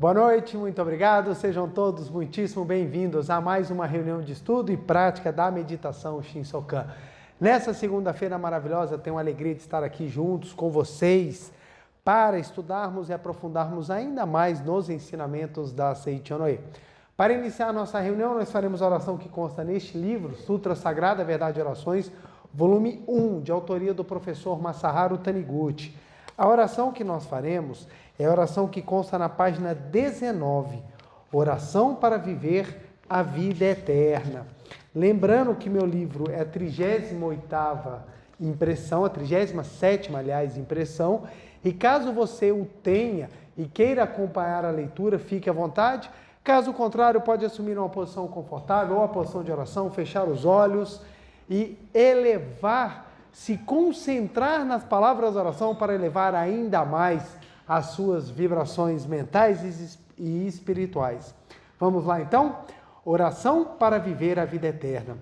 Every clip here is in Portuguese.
Boa noite, muito obrigado. Sejam todos muitíssimo bem-vindos a mais uma reunião de estudo e prática da meditação Shinsokan. Nessa segunda-feira maravilhosa, tenho a alegria de estar aqui juntos com vocês para estudarmos e aprofundarmos ainda mais nos ensinamentos da Seiichi Onoe. Para iniciar a nossa reunião, nós faremos a oração que consta neste livro, Sutra Sagrada Verdade e Orações, volume 1, de autoria do professor Masaharu Taniguchi. A oração que nós faremos é a oração que consta na página 19, Oração para Viver a Vida Eterna. Lembrando que meu livro é a 38ª impressão, a 37ª, aliás, impressão, e caso você o tenha e queira acompanhar a leitura, fique à vontade. Caso contrário, pode assumir uma posição confortável ou a posição de oração, fechar os olhos e se concentrar nas palavras da oração para elevar ainda mais as suas vibrações mentais e espirituais. Vamos lá então? Oração para viver a vida eterna.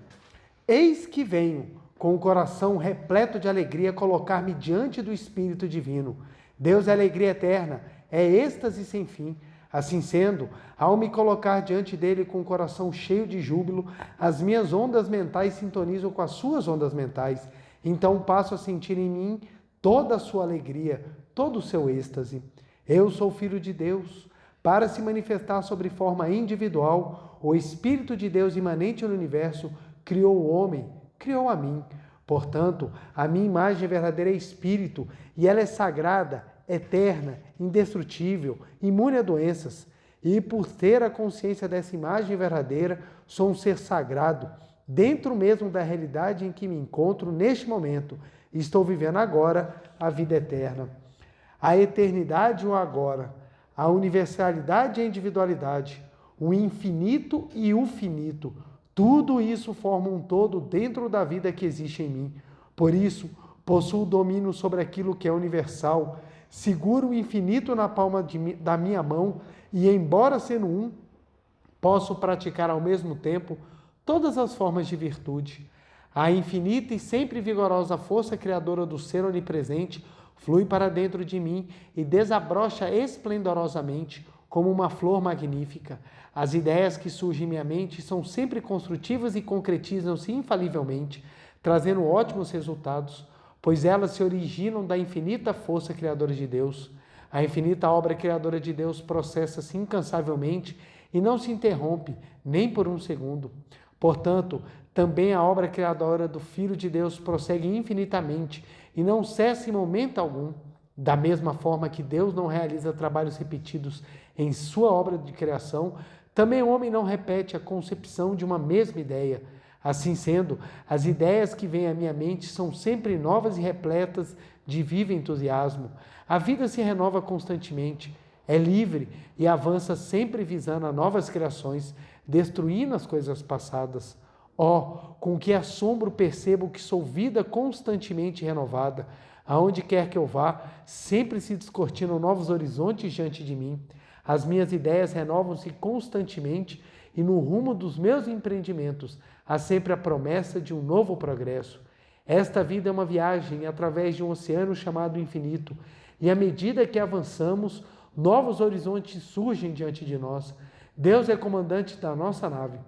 Eis que venho, com o coração repleto de alegria, colocar-me diante do Espírito Divino. Deus é alegria eterna, é êxtase sem fim. Assim sendo, ao me colocar diante dele com o coração cheio de júbilo, as minhas ondas mentais sintonizam com as suas ondas mentais. Então passo a sentir em mim toda a sua alegria, todo o seu êxtase. Eu sou filho de Deus. Para se manifestar sobre forma individual, o Espírito de Deus imanente no universo criou o homem, criou a mim. Portanto, a minha imagem verdadeira é Espírito, e ela é sagrada, eterna, indestrutível, imune a doenças. E por ter a consciência dessa imagem verdadeira, sou um ser sagrado, dentro mesmo da realidade em que me encontro neste momento. Estou vivendo agora a vida eterna. A eternidade e o agora, a universalidade e a individualidade, o infinito e o finito, tudo isso forma um todo dentro da vida que existe em mim. Por isso, possuo domínio sobre aquilo que é universal, seguro o infinito na palma da minha mão e, embora sendo um, posso praticar ao mesmo tempo todas as formas de virtude. A infinita e sempre vigorosa força criadora do ser onipresente flui para dentro de mim e desabrocha esplendorosamente como uma flor magnífica. As ideias que surgem em minha mente são sempre construtivas e concretizam-se infalivelmente, trazendo ótimos resultados, pois elas se originam da infinita força criadora de Deus. A infinita obra criadora de Deus processa-se incansavelmente e não se interrompe nem por um segundo. Portanto, também a obra criadora do Filho de Deus prossegue infinitamente e não cessa em momento algum. Da mesma forma que Deus não realiza trabalhos repetidos em sua obra de criação, também o homem não repete a concepção de uma mesma ideia. Assim sendo, as ideias que vêm à minha mente são sempre novas e repletas de vivo entusiasmo. A vida se renova constantemente, é livre e avança sempre visando a novas criações, destruindo as coisas passadas. Oh, com que assombro percebo que sou vida constantemente renovada. Aonde quer que eu vá, sempre se descortinam novos horizontes diante de mim. As minhas ideias renovam-se constantemente e no rumo dos meus empreendimentos há sempre a promessa de um novo progresso. Esta vida é uma viagem através de um oceano chamado infinito, e à medida que avançamos, novos horizontes surgem diante de nós. Deus é comandante da nossa nave,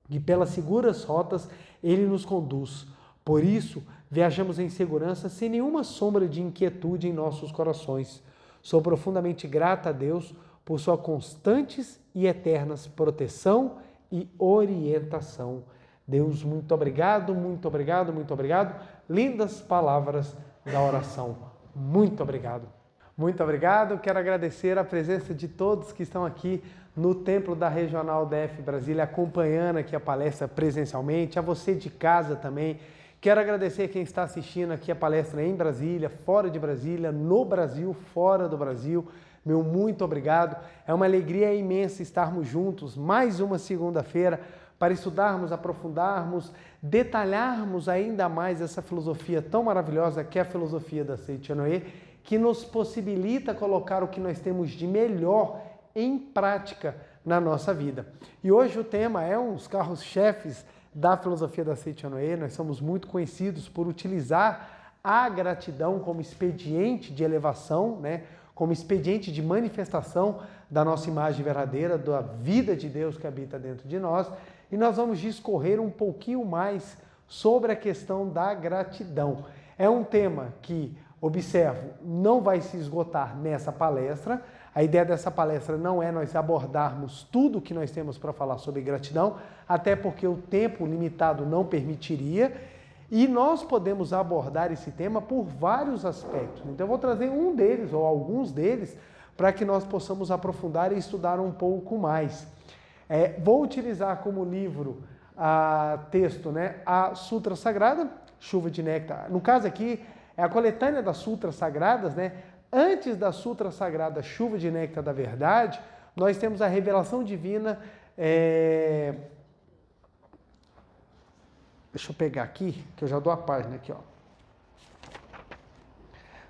e pelas seguras rotas Ele nos conduz. Por isso, viajamos em segurança sem nenhuma sombra de inquietude em nossos corações. Sou profundamente grata a Deus por sua constantes e eternas proteção e orientação. Deus, muito obrigado, muito obrigado, muito obrigado. Lindas palavras da oração. Muito obrigado. Muito obrigado. Quero agradecer a presença de todos que estão aqui no Templo da Regional DF Brasília, acompanhando aqui a palestra presencialmente, a você de casa também. Quero agradecer quem está assistindo aqui a palestra em Brasília, fora de Brasília, no Brasil, fora do Brasil. Meu muito obrigado. É uma alegria imensa estarmos juntos mais uma segunda-feira para estudarmos, aprofundarmos, detalharmos ainda mais essa filosofia tão maravilhosa que é a filosofia da Seiichi Onoe, que nos possibilita colocar o que nós temos de melhor em prática na nossa vida. E hoje o tema é um dos carros-chefes da filosofia da Seiichi Onoe. Nós somos muito conhecidos por utilizar a gratidão como expediente de elevação, né? como expediente de manifestação da nossa imagem verdadeira, da vida de Deus que habita dentro de nós. E nós vamos discorrer um pouquinho mais sobre a questão da gratidão. É um tema que, observo, não vai se esgotar nessa palestra. A ideia dessa palestra não é nós abordarmos tudo que nós temos para falar sobre gratidão, até porque o tempo limitado não permitiria, e nós podemos abordar esse tema por vários aspectos. Então eu vou trazer um deles, ou alguns deles, para que nós possamos aprofundar e estudar um pouco mais. Vou utilizar como livro, texto, a Sutra Sagrada, Chuva de Néctar. No caso aqui, é a coletânea das Sutras Sagradas, Antes da Sutra Sagrada Chuva de Néctar da Verdade, nós temos a revelação divina. Deixa eu pegar aqui, que eu já dou a página aqui, ó.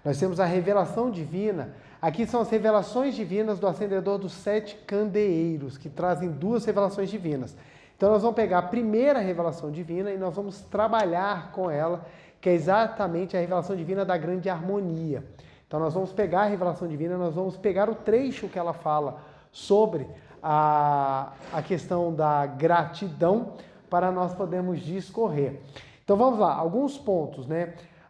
Nós temos a revelação divina. Aqui são as revelações divinas do acendedor dos 7 candeeiros, que trazem 2 revelações divinas. Então nós vamos pegar a primeira revelação divina e nós vamos trabalhar com ela, que é exatamente a revelação divina da grande harmonia. Então nós vamos pegar a revelação divina, nós vamos pegar o trecho que ela fala sobre a questão da gratidão para nós podermos discorrer. Então vamos lá, alguns pontos,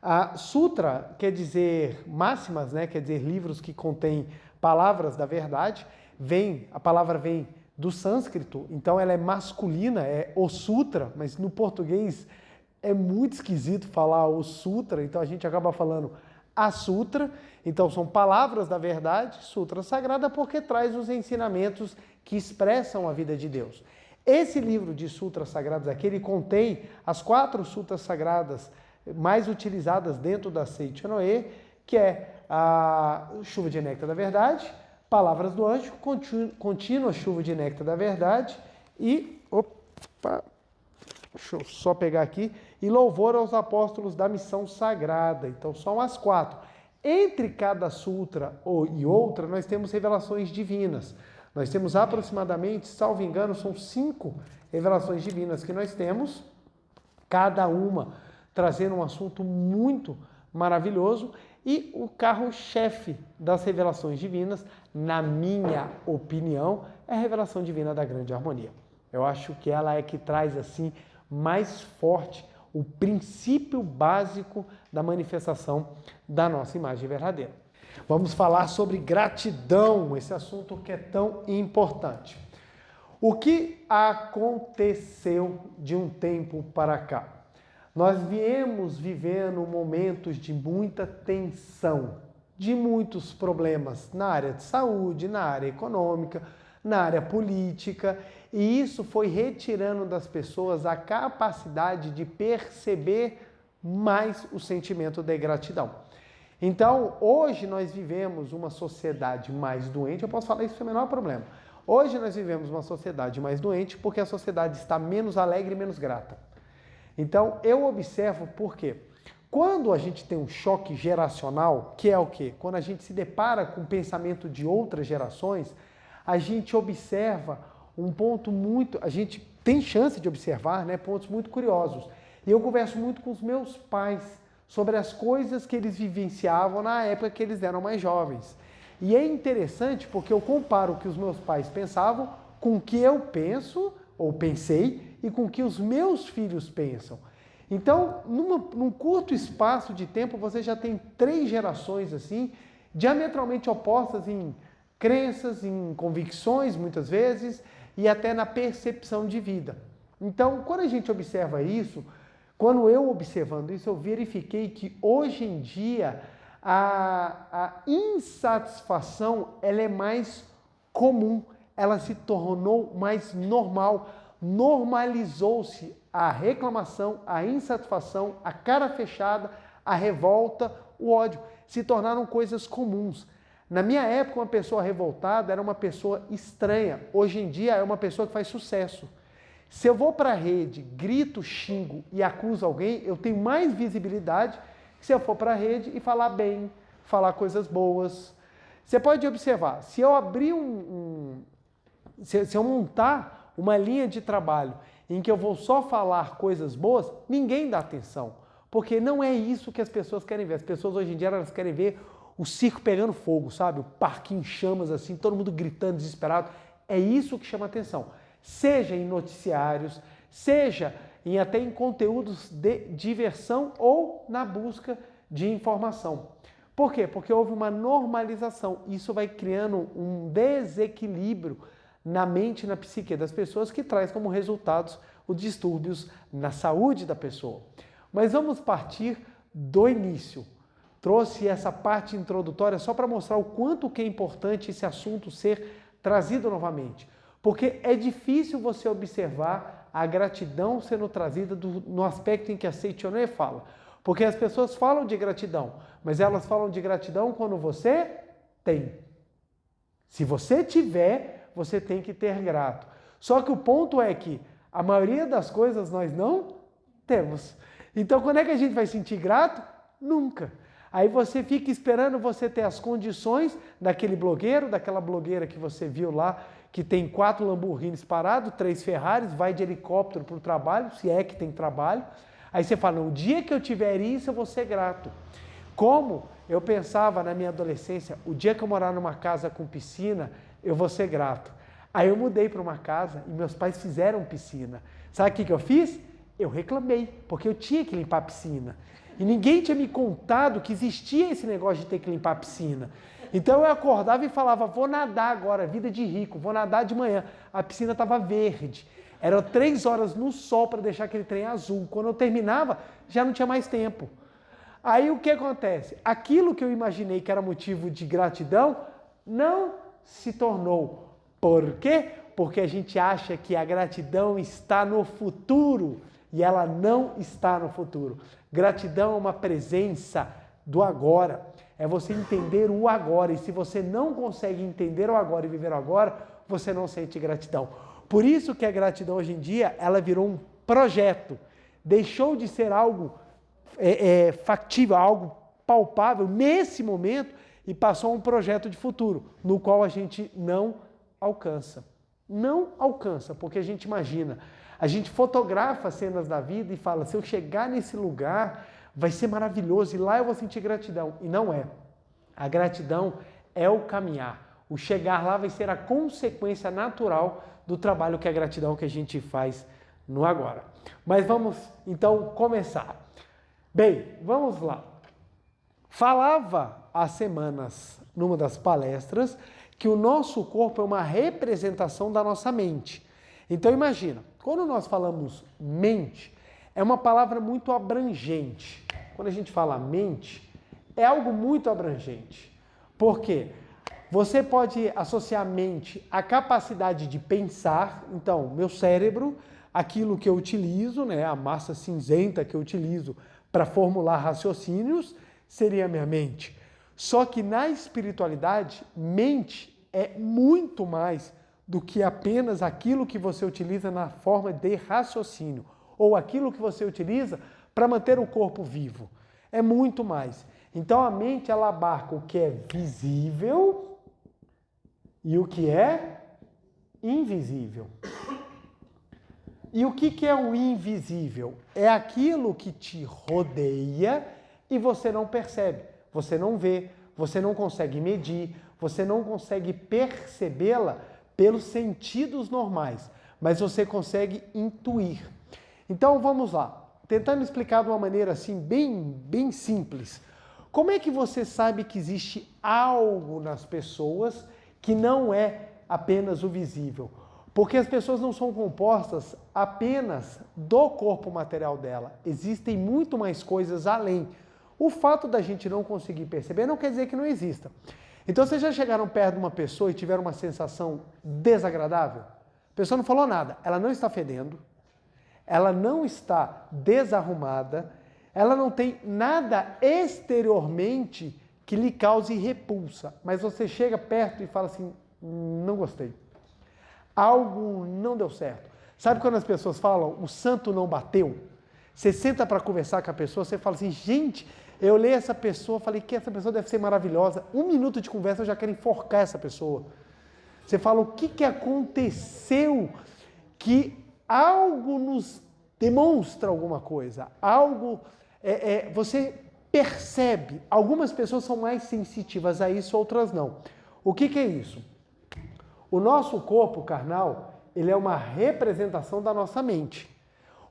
A sutra quer dizer máximas, quer dizer livros que contêm palavras da verdade. A palavra vem do sânscrito, então ela é masculina, é o sutra, mas no português é muito esquisito falar o sutra, então a gente acaba falando a sutra. Então são palavras da verdade, sutra sagrada, porque traz os ensinamentos que expressam a vida de Deus. Esse livro de sutras sagrados aqui, ele contém as 4 sutras sagradas mais utilizadas dentro da Seicho Noe, que é a Chuva de Néctar da Verdade, Palavras do Anjo, Contínua Chuva de Néctar da Verdade e, deixa eu só pegar aqui, e Louvor aos Apóstolos da Missão Sagrada. Então são as 4. Entre cada sutra e outra, nós temos revelações divinas. Nós temos aproximadamente, salvo engano, são 5 revelações divinas que nós temos, cada uma trazendo um assunto muito maravilhoso. E o carro-chefe das revelações divinas, na minha opinião, é a revelação divina da grande harmonia. Eu acho que ela é que traz assim mais forte o princípio básico da manifestação da nossa imagem verdadeira. Vamos falar sobre gratidão, esse assunto que é tão importante. O que aconteceu de um tempo para cá? Nós viemos vivendo momentos de muita tensão, de muitos problemas na área de saúde, na área econômica, na área política, e isso foi retirando das pessoas a capacidade de perceber mais o sentimento de gratidão. Então, hoje nós vivemos uma sociedade mais doente, eu posso falar isso sem o menor problema. Hoje nós vivemos uma sociedade mais doente porque a sociedade está menos alegre e menos grata. Então, eu observo por quê? Quando a gente tem um choque geracional, que é o quê? Quando a gente se depara com o pensamento de outras gerações, a gente observa um ponto muito... A gente tem chance de observar, pontos muito curiosos. E eu converso muito com os meus pais sobre as coisas que eles vivenciavam na época que eles eram mais jovens. E é interessante porque eu comparo o que os meus pais pensavam com o que eu penso, ou pensei, e com o que os meus filhos pensam. Então, num curto espaço de tempo, você já tem 3 gerações assim, diametralmente opostas em crenças, em convicções, muitas vezes, e até na percepção de vida. Então, quando a gente observa isso, quando eu observando isso, eu verifiquei que hoje em dia a insatisfação ela é mais comum, ela se tornou mais normal, normalizou-se a reclamação, a insatisfação, a cara fechada, a revolta, o ódio, se tornaram coisas comuns. Na minha época, uma pessoa revoltada era uma pessoa estranha, hoje em dia é uma pessoa que faz sucesso. Se eu vou para a rede, grito, xingo e acuso alguém, eu tenho mais visibilidade que se eu for para a rede e falar bem, falar coisas boas. Você pode observar, se eu abrir se eu montar uma linha de trabalho em que eu vou só falar coisas boas, ninguém dá atenção, porque não é isso que as pessoas querem ver. As pessoas hoje em dia elas querem ver o circo pegando fogo, sabe? O parquinho em chamas assim, todo mundo gritando, desesperado. É isso que chama atenção. Seja em noticiários, seja até em conteúdos de diversão ou na busca de informação. Por quê? Porque houve uma normalização. Isso vai criando um desequilíbrio na mente e na psique das pessoas que traz como resultados os distúrbios na saúde da pessoa. Mas vamos partir do início. Trouxe essa parte introdutória só para mostrar o quanto que é importante esse assunto ser trazido novamente. Porque é difícil você observar a gratidão sendo trazida no aspecto em que a Seichoné fala. Porque as pessoas falam de gratidão, mas elas falam de gratidão quando você tem. Se você tiver, você tem que ter grato. Só que o ponto é que a maioria das coisas nós não temos. Então, quando é que a gente vai sentir grato? Nunca. Aí você fica esperando você ter as condições daquele blogueiro, daquela blogueira que você viu lá, que tem 4 Lamborghinis parados, 3 Ferraris, vai de helicóptero para o trabalho, se é que tem trabalho. Aí você fala, no dia que eu tiver isso, eu vou ser grato. Como eu pensava na minha adolescência, o dia que eu morar numa casa com piscina, eu vou ser grato. Aí eu mudei para uma casa e meus pais fizeram piscina. Sabe o que eu fiz? Eu reclamei, porque eu tinha que limpar a piscina. E ninguém tinha me contado que existia esse negócio de ter que limpar a piscina. Então eu acordava e falava, vou nadar agora, vida de rico, vou nadar de manhã. A piscina estava verde. Eram 3 horas no sol para deixar aquele trem azul. Quando eu terminava, já não tinha mais tempo. Aí o que acontece? Aquilo que eu imaginei que era motivo de gratidão, não se tornou. Por quê? Porque a gente acha que a gratidão está no futuro e ela não está no futuro. Gratidão é uma presença do agora. É você entender o agora. E se você não consegue entender o agora e viver o agora, você não sente gratidão. Por isso que a gratidão hoje em dia, ela virou um projeto. Deixou de ser algo factível, algo palpável nesse momento e passou a um projeto de futuro, no qual a gente não alcança. Não alcança, porque a gente imagina. A gente fotografa cenas da vida e fala, se eu chegar nesse lugar, vai ser maravilhoso e lá eu vou sentir gratidão. E não é. A gratidão é o caminhar. O chegar lá vai ser a consequência natural do trabalho que é a gratidão que a gente faz no agora. Mas vamos então começar. Bem, vamos lá. Falava há semanas, numa das palestras, que o nosso corpo é uma representação da nossa mente. Então imagina, quando nós falamos mente, é uma palavra muito abrangente. Quando a gente fala mente, é algo muito abrangente. Por quê? Você pode associar mente à capacidade de pensar. Então, meu cérebro, aquilo que eu utilizo, né, a massa cinzenta que eu utilizo para formular raciocínios, seria a minha mente. Só que na espiritualidade, mente é muito mais do que apenas aquilo que você utiliza na forma de raciocínio, ou aquilo que você utiliza para manter o corpo vivo. É muito mais. Então a mente, ela abarca o que é visível e o que é invisível. E o que é o invisível? É aquilo que te rodeia e você não percebe, você não vê, você não consegue medir, você não consegue percebê-la pelos sentidos normais, mas você consegue intuir. Então vamos lá, tentando explicar de uma maneira assim bem simples. Como é que você sabe que existe algo nas pessoas que não é apenas o visível? Porque as pessoas não são compostas apenas do corpo material dela. Existem muito mais coisas além. O fato da gente não conseguir perceber não quer dizer que não exista. Então, vocês já chegaram perto de uma pessoa e tiveram uma sensação desagradável? A pessoa não falou nada. Ela não está fedendo, ela não está desarrumada, ela não tem nada exteriormente que lhe cause repulsa. Mas você chega perto e fala assim, não gostei. Algo não deu certo. Sabe quando as pessoas falam, o santo não bateu? Você senta para conversar com a pessoa, você fala assim, gente, eu olhei essa pessoa, falei que essa pessoa deve ser maravilhosa. 1 minuto de conversa eu já quero enforcar essa pessoa. Você fala, o que aconteceu que algo nos demonstra alguma coisa? Algo, você percebe. Algumas pessoas são mais sensitivas a isso, outras não. O que é isso? O nosso corpo carnal, ele é uma representação da nossa mente.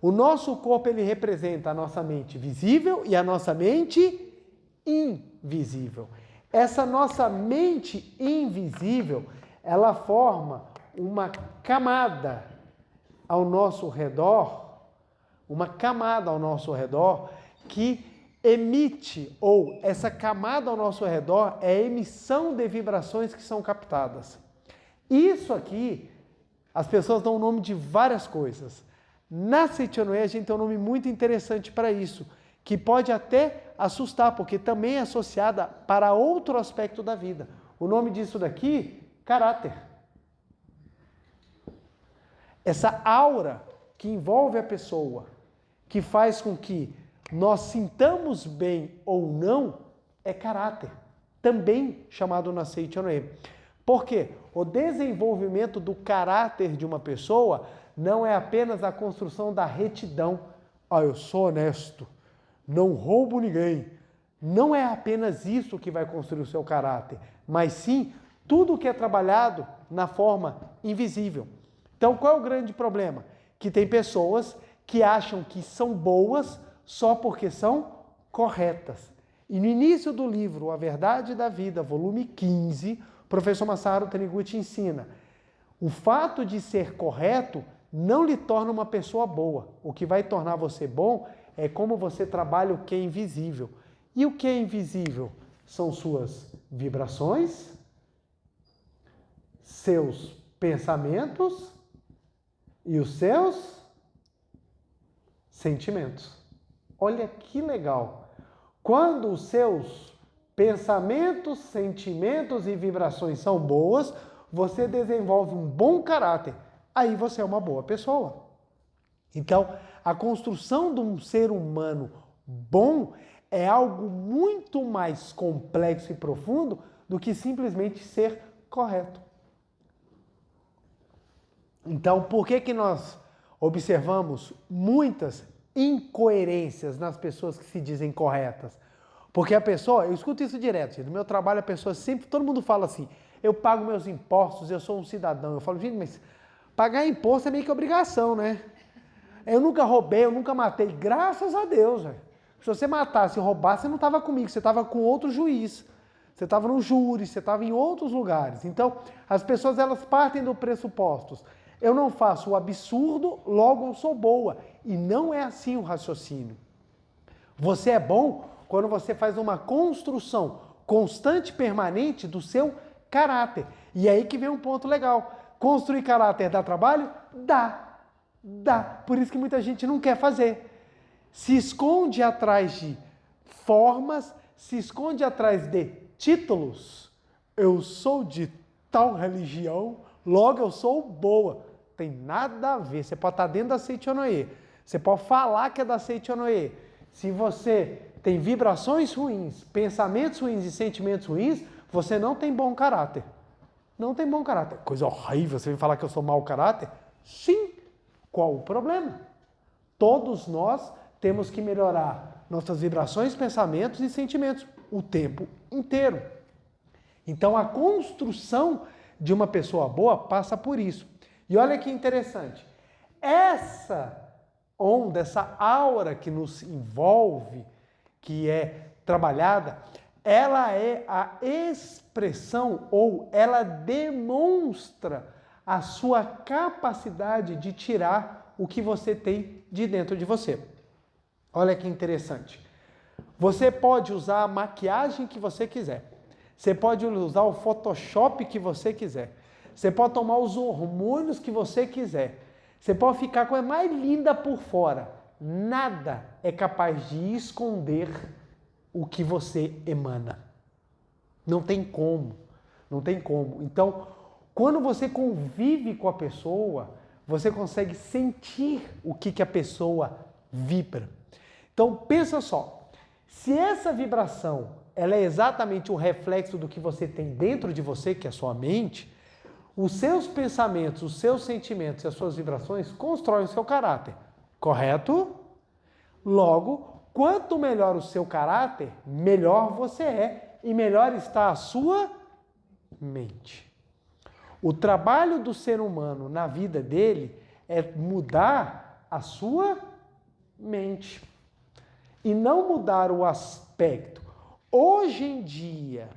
O nosso corpo, ele representa a nossa mente visível e a nossa mente invisível. Essa nossa mente invisível, ela forma uma camada ao nosso redor, que emite, ou essa camada ao nosso redor é a emissão de vibrações que são captadas. Isso aqui, as pessoas dão o nome de várias coisas. Na Seichonoye, a gente tem um nome muito interessante para isso, que pode até assustar, porque também é associada para outro aspecto da vida. O nome disso daqui, caráter. Essa aura que envolve a pessoa, que faz com que nós sintamos bem ou não, é caráter. Também chamado na Seichonoye. Por quê? O desenvolvimento do caráter de uma pessoa não é apenas a construção da retidão. Eu sou honesto, não roubo ninguém. Não é apenas isso que vai construir o seu caráter, mas sim tudo que é trabalhado na forma invisível. Então, qual é o grande problema? Que tem pessoas que acham que são boas só porque são corretas. E no início do livro A Verdade da Vida, volume 15, o professor Masaru Taniguchi ensina: o fato de ser correto não lhe torna uma pessoa boa. O que vai tornar você bom é como você trabalha o que é invisível. E o que é invisível? São suas vibrações, seus pensamentos e os seus sentimentos. Olha que legal! Quando os seus pensamentos, sentimentos e vibrações são boas, você desenvolve um bom caráter. Aí você é uma boa pessoa. Então, a construção de um ser humano bom é algo muito mais complexo e profundo do que simplesmente ser correto. Então, por que nós observamos muitas incoerências nas pessoas que se dizem corretas? Porque a pessoa, eu escuto isso direto, gente, no meu trabalho a pessoa sempre, todo mundo fala assim: eu pago meus impostos, eu sou um cidadão. Eu falo: gente, mas pagar imposto é meio que obrigação, né? Eu nunca roubei, eu nunca matei, graças a Deus, velho. Se você matasse e roubasse, você não estava comigo, você estava com outro juiz, você estava no júri, você estava em outros lugares. Então, as pessoas, elas partem do pressupostos: eu não faço o absurdo, logo eu sou boa. E não é assim o raciocínio. Você é bom quando você faz uma construção constante e permanente do seu caráter. E aí que vem um ponto legal. Construir caráter dá trabalho? Dá. Dá. Por isso que muita gente não quer fazer. Se esconde atrás de formas, se esconde atrás de títulos. Eu sou de tal religião, logo eu sou boa. Tem nada a ver. Você pode estar dentro da Seichonoye. Você pode falar que é da Seichonoye. Se você tem vibrações ruins, pensamentos ruins e sentimentos ruins, você não tem bom caráter. Não tem bom caráter. Coisa horrível, você vem falar que eu sou mau caráter? Sim. Qual o problema? Todos nós temos que melhorar nossas vibrações, pensamentos e sentimentos o tempo inteiro. Então, a construção de uma pessoa boa passa por isso. E olha que interessante. Essa onda, essa aura que nos envolve, que é trabalhada, ela é a expressão, ou ela demonstra a sua capacidade de tirar o que você tem de dentro de você. Olha que interessante. Você pode usar a maquiagem que você quiser. Você pode usar o Photoshop que você quiser. Você pode tomar os hormônios que você quiser. Você pode ficar com a mais linda por fora. Nada é capaz de esconder o que você emana. Não tem como. Não tem como. Então, quando você convive com a pessoa, você consegue sentir o que a pessoa vibra. Então, pensa só. Se essa vibração ela é exatamente o reflexo do que você tem dentro de você, que é a sua mente, os seus pensamentos, os seus sentimentos e as suas vibrações constroem o seu caráter. Correto? Logo, quanto melhor o seu caráter, melhor você é e melhor está a sua mente. O trabalho do ser humano na vida dele é mudar a sua mente e não mudar o aspecto. Hoje em dia,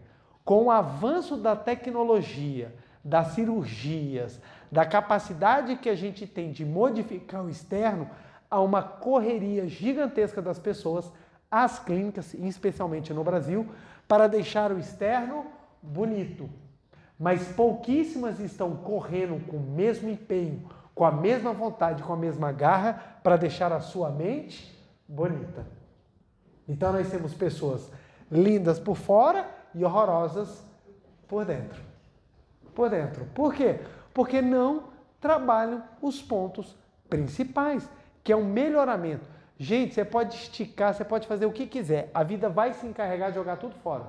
com o avanço da tecnologia, das cirurgias, da capacidade que a gente tem de modificar o externo, há uma correria gigantesca das pessoas, às clínicas, especialmente no Brasil, para deixar o externo bonito. Mas pouquíssimas estão correndo com o mesmo empenho, com a mesma vontade, com a mesma garra, para deixar a sua mente bonita. Então nós temos pessoas lindas por fora e horrorosas por dentro. Por dentro. Por quê? Porque não trabalham os pontos principais, que é um melhoramento. Gente, você pode esticar, você pode fazer o que quiser. A vida vai se encarregar de jogar tudo fora.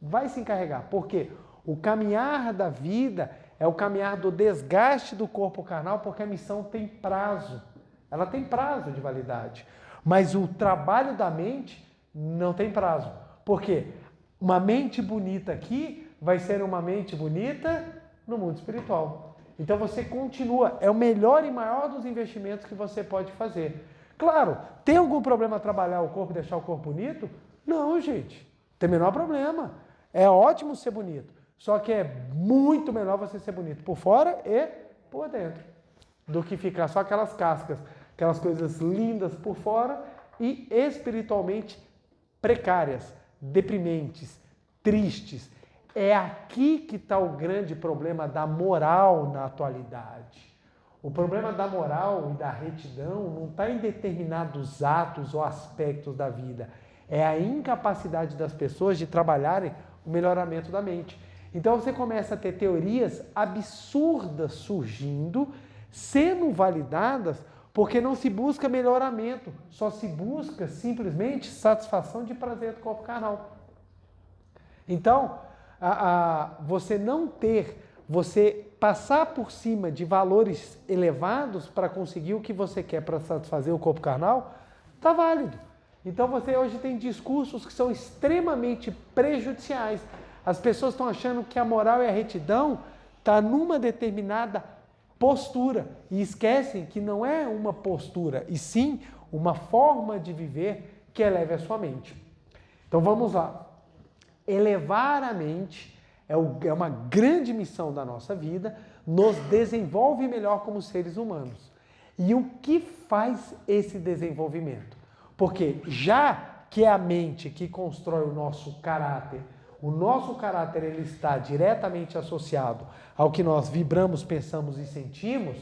Vai se encarregar. Por quê? O caminhar da vida é o caminhar do desgaste do corpo carnal, porque a missão tem prazo. Ela tem prazo de validade. Mas o trabalho da mente não tem prazo. Por quê? Uma mente bonita aqui vai ser uma mente bonita no mundo espiritual. Então você continua. É o melhor e maior dos investimentos que você pode fazer. Claro, tem algum problema trabalhar o corpo e deixar o corpo bonito? Não, gente. Tem o menor problema. É ótimo ser bonito. Só que é muito melhor você ser bonito por fora e por dentro, do que ficar só aquelas cascas, aquelas coisas lindas por fora e espiritualmente precárias, deprimentes, tristes. É aqui que está o grande problema da moral na atualidade. O problema da moral e da retidão não está em determinados atos ou aspectos da vida. É a incapacidade das pessoas de trabalharem o melhoramento da mente. Então você começa a ter teorias absurdas surgindo, sendo validadas, porque não se busca melhoramento, só se busca simplesmente satisfação de prazer do corpo carnal. Então, você passar por cima de valores elevados para conseguir o que você quer para satisfazer o corpo carnal, está válido. Então você hoje tem discursos que são extremamente prejudiciais. As pessoas estão achando que a moral e a retidão está numa determinada postura e esquecem que não é uma postura, e sim uma forma de viver que eleve a sua mente. Então vamos lá. Elevar a mente é uma grande missão da nossa vida, nos desenvolve melhor como seres humanos. E o que faz esse desenvolvimento? Porque já que é a mente que constrói o nosso caráter ele está diretamente associado ao que nós vibramos, pensamos e sentimos.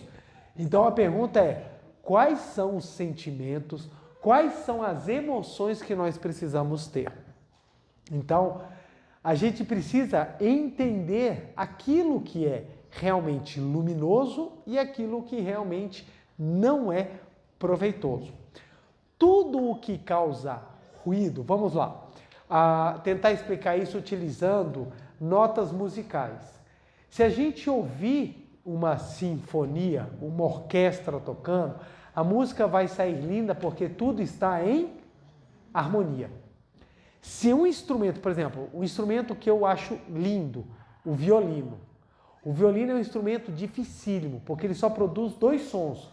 Então a pergunta é: quais são os sentimentos, quais são as emoções que nós precisamos ter? Então, a gente precisa entender aquilo que é realmente luminoso e aquilo que realmente não é proveitoso. Tudo o que causa ruído, vamos lá, tentar explicar isso utilizando notas musicais. Se a gente ouvir uma sinfonia, uma orquestra tocando, a música vai sair linda porque tudo está em harmonia. Se um instrumento, por exemplo, um instrumento que eu acho lindo, o violino. O violino é um instrumento dificílimo, porque ele só produz 2 sons.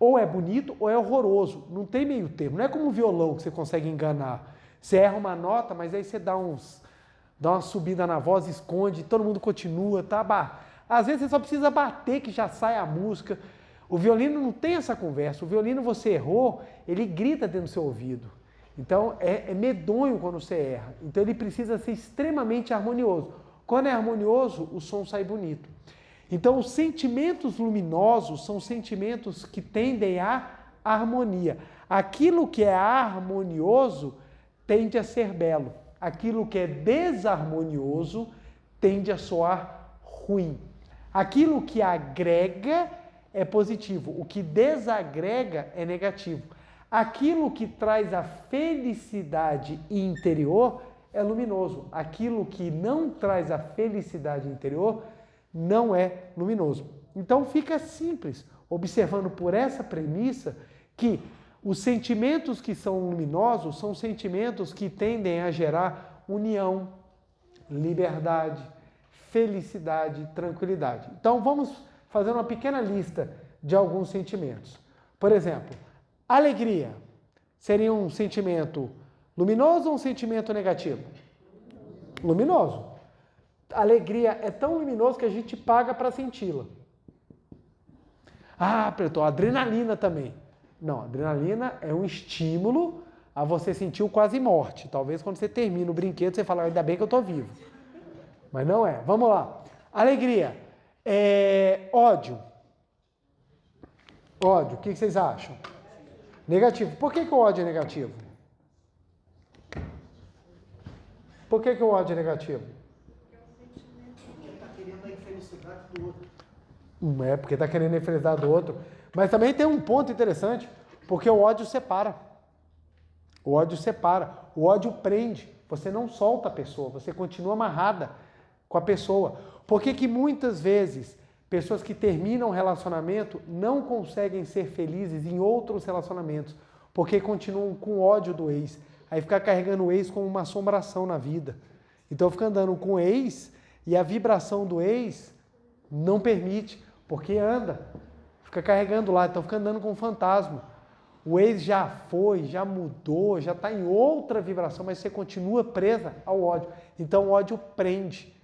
Ou é bonito ou é horroroso. Não tem meio termo. Não é como o violão que você consegue enganar. Você erra uma nota, mas aí você dá uma subida na voz, esconde, todo mundo continua, tá? Às vezes você só precisa bater que já sai a música. O violino não tem essa conversa. O violino, você errou, ele grita dentro do seu ouvido. Então, é medonho quando você erra. Então, ele precisa ser extremamente harmonioso. Quando é harmonioso, o som sai bonito. Então, os sentimentos luminosos são sentimentos que tendem à harmonia. Aquilo que é harmonioso tende a ser belo. Aquilo que é desarmonioso tende a soar ruim. Aquilo que agrega é positivo. O que desagrega é negativo. Aquilo que traz a felicidade interior é luminoso. Aquilo que não traz a felicidade interior não é luminoso. Então fica simples, observando por essa premissa que Os sentimentos que são luminosos são sentimentos que tendem a gerar união, liberdade, felicidade, tranquilidade. Então vamos fazer uma pequena lista de alguns sentimentos. Por exemplo, alegria seria um sentimento luminoso ou um sentimento negativo? Luminoso. Alegria é tão luminoso que a gente paga para senti-la. Ah, Pretor, adrenalina também. Não, adrenalina é um estímulo a você sentir o quase morte. Talvez quando você termina o brinquedo, você fala, ainda bem que eu estou vivo. Mas não é. Vamos lá. Alegria. Ódio. Ódio, o que vocês acham? Negativo. Por que o ódio é negativo? Por que o ódio é negativo? Porque está querendo a infelicidade do outro. É, porque está querendo a infelicidade do outro. Mas também tem um ponto interessante, porque o ódio separa. O ódio separa. O ódio prende. Você não solta a pessoa, você continua amarrada com a pessoa. Por que muitas vezes pessoas que terminam um relacionamento não conseguem ser felizes em outros relacionamentos? Porque continuam com ódio do ex. Aí fica carregando o ex como uma assombração na vida. Então fica andando com o ex e a vibração do ex não permite, porque anda. Fica carregando lá, então fica andando com um fantasma. O ex já foi, já mudou, já está em outra vibração, mas você continua presa ao ódio. Então o ódio prende.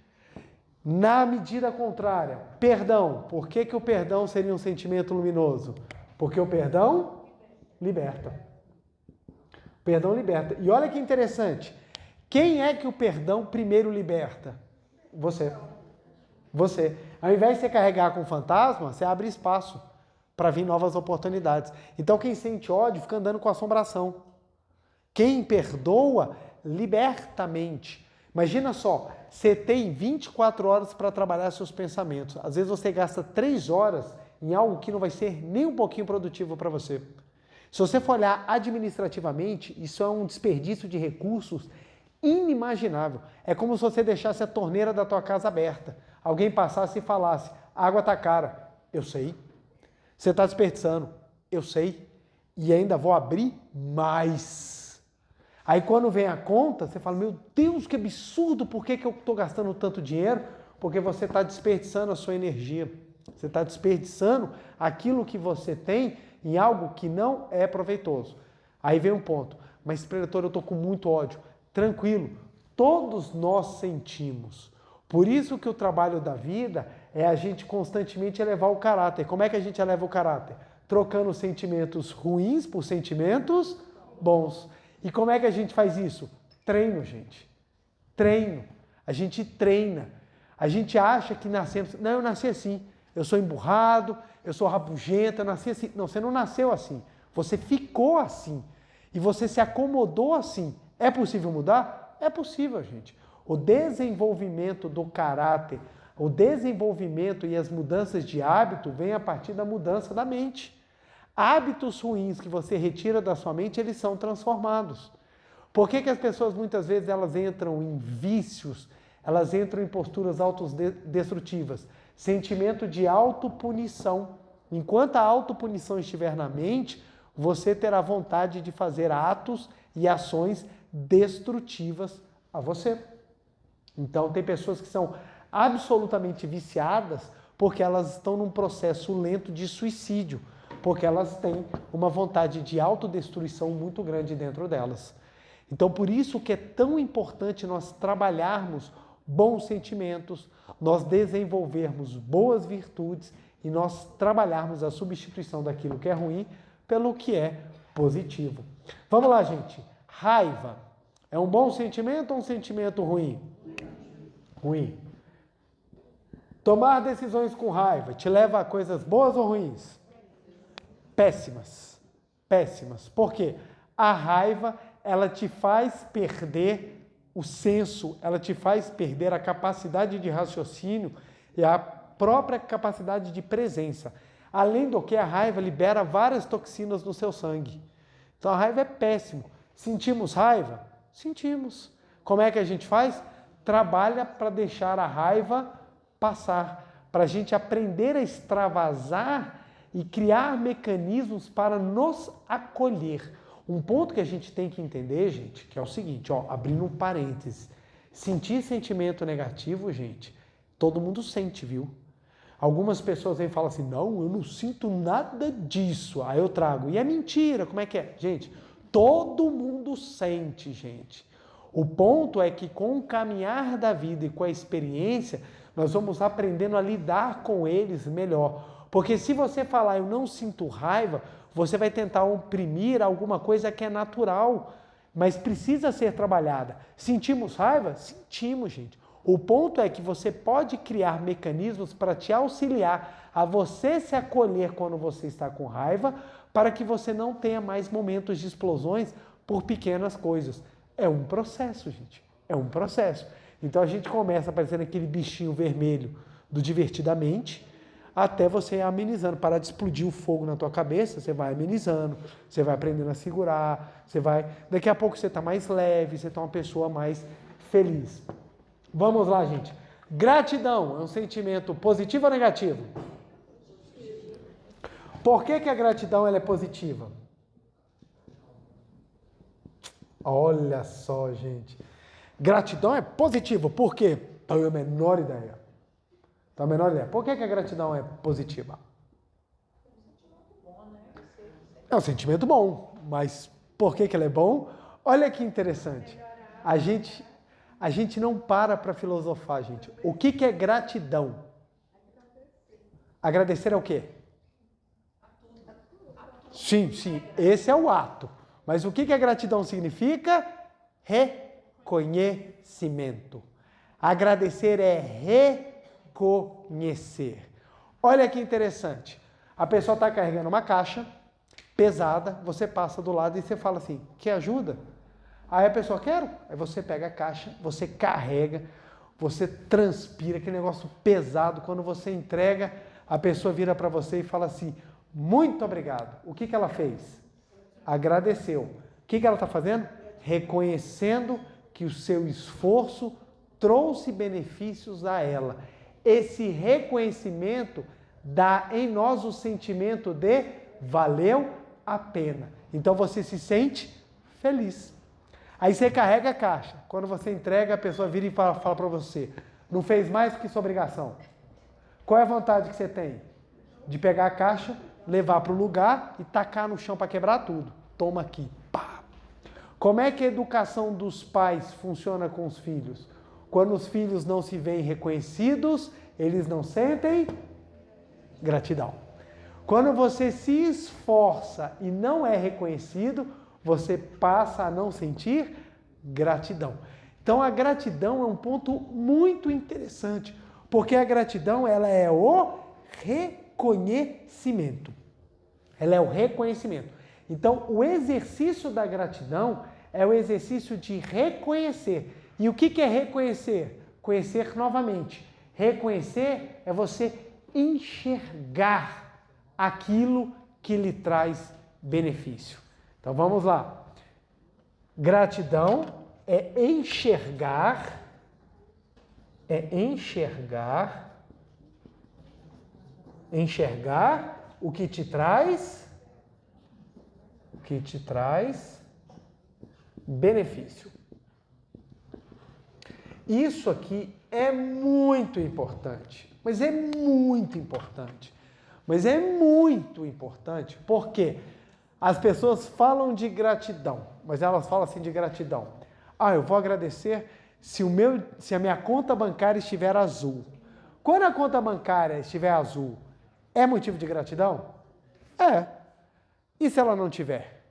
Na medida contrária, perdão. Por que o perdão seria um sentimento luminoso? Porque o perdão liberta. O perdão liberta. E olha que interessante. Quem é que o perdão primeiro liberta? Você. Você. Ao invés de você carregar com fantasma, você abre espaço para vir novas oportunidades. Então quem sente ódio fica andando com assombração. Quem perdoa, liberta a mente. Imagina só, você tem 24 horas para trabalhar seus pensamentos. Às vezes você gasta 3 horas em algo que não vai ser nem um pouquinho produtivo para você. Se você for olhar administrativamente, isso é um desperdício de recursos inimaginável. É como se você deixasse a torneira da tua casa aberta. Alguém passasse e falasse, a água está cara. Eu sei. Você está desperdiçando. Eu sei. E ainda vou abrir mais. Aí quando vem a conta, você fala, meu Deus, que absurdo, por que eu estou gastando tanto dinheiro? Porque você está desperdiçando a sua energia. Você está desperdiçando aquilo que você tem em algo que não é proveitoso. Aí vem um ponto, mas Pretor, eu estou com muito ódio. Tranquilo, todos nós sentimos. Por isso que o trabalho da vida é a gente constantemente elevar o caráter. Como é que a gente eleva o caráter? Trocando sentimentos ruins por sentimentos bons. E como é que a gente faz isso? Treino, gente. Treino. A gente treina. A gente acha que nascemos... Não, eu nasci assim. Eu sou emburrado, eu sou rabugento, eu nasci assim. Não, você não nasceu assim. Você ficou assim. E você se acomodou assim. É possível mudar? É possível, gente. O desenvolvimento do caráter, o desenvolvimento e as mudanças de hábito vêm a partir da mudança da mente. Hábitos ruins que você retira da sua mente, eles são transformados. Por que as pessoas muitas vezes elas entram em vícios, elas entram em posturas autodestrutivas? Sentimento de autopunição. Enquanto a autopunição estiver na mente, você terá vontade de fazer atos e ações destrutivas a você. Então tem pessoas que são absolutamente viciadas porque elas estão num processo lento de suicídio, porque elas têm uma vontade de autodestruição muito grande dentro delas. Então por isso que é tão importante nós trabalharmos bons sentimentos, nós desenvolvermos boas virtudes e nós trabalharmos a substituição daquilo que é ruim pelo que é positivo. Vamos lá, gente. Raiva. É um bom sentimento ou um sentimento ruim? Ruim. Tomar decisões com raiva te leva a coisas boas ou ruins? Péssimas. Péssimas. Por quê? A raiva, ela te faz perder o senso, ela te faz perder a capacidade de raciocínio e a própria capacidade de presença. Além do que, a raiva libera várias toxinas no seu sangue. Então a raiva é péssimo. Sentimos raiva? Sentimos. Como é que a gente faz? Trabalha para deixar a raiva passar, para a gente aprender a extravasar e criar mecanismos para nos acolher. Um ponto que a gente tem que entender, gente, que é o seguinte, ó, abrindo um parênteses. Sentir sentimento negativo, gente, todo mundo sente, viu? Algumas pessoas vêm e falam assim, não, eu não sinto nada disso. Aí eu trago, e é mentira, como é que é? Gente, todo mundo sente, gente. O ponto é que com o caminhar da vida e com a experiência, nós vamos aprendendo a lidar com eles melhor. Porque se você falar, eu não sinto raiva, você vai tentar oprimir alguma coisa que é natural, mas precisa ser trabalhada. Sentimos raiva? Sentimos, gente. O ponto é que você pode criar mecanismos para te auxiliar a você se acolher quando você está com raiva, para que você não tenha mais momentos de explosões por pequenas coisas. É um processo, gente. É um processo. Então a gente começa aparecendo aquele bichinho vermelho do divertidamente, até você ir amenizando. Parar de explodir o fogo na tua cabeça, você vai amenizando, você vai aprendendo a segurar, você vai... Daqui a pouco você está mais leve, você está uma pessoa mais feliz. Vamos lá, gente. Gratidão é um sentimento positivo ou negativo? Por que a gratidão ela é positiva? Olha só, gente. Gratidão é positivo. Por quê? Tenho a menor ideia. Tenho a menor ideia. Por que a gratidão é positiva? É um sentimento bom. Mas por que ela é bom? Olha que interessante. A gente não para filosofar, gente. O que é gratidão? Agradecer é o quê? Sim, esse é o ato. Mas o que a gratidão significa? Reconhecimento. Agradecer é reconhecer. Olha que interessante. A pessoa está carregando uma caixa pesada, você passa do lado e você fala assim, quer ajuda? Aí a pessoa, quero. Aí você pega a caixa, você carrega, você transpira, aquele negócio pesado. Quando você entrega, a pessoa vira para você e fala assim, muito obrigado. O que ela fez? Agradeceu. O que ela está fazendo? Reconhecendo que o seu esforço trouxe benefícios a ela. Esse reconhecimento dá em nós o sentimento de valeu a pena. Então você se sente feliz. Aí você carrega a caixa. Quando você entrega, a pessoa vira e fala para você, não fez mais do que sua obrigação. Qual é a vontade que você tem? De pegar a caixa, levar para o lugar e tacar no chão para quebrar tudo. Toma aqui. Pá. Como é que a educação dos pais funciona com os filhos? Quando os filhos não se veem reconhecidos, eles não sentem gratidão. Quando você se esforça e não é reconhecido, você passa a não sentir gratidão. Então a gratidão é um ponto muito interessante, porque a gratidão ela é o reconhecimento. Ela é o reconhecimento. Então o exercício da gratidão é o exercício de reconhecer. E o que é reconhecer? Conhecer novamente. Reconhecer é você enxergar aquilo que lhe traz benefício. Então vamos lá. Gratidão é enxergar o que te traz benefício. Isso aqui é muito importante, mas é muito importante. Porque as pessoas falam de gratidão, mas elas falam assim de gratidão. Ah, eu vou agradecer se a minha conta bancária estiver azul. Quando a conta bancária estiver azul, é motivo de gratidão? É. E se ela não tiver?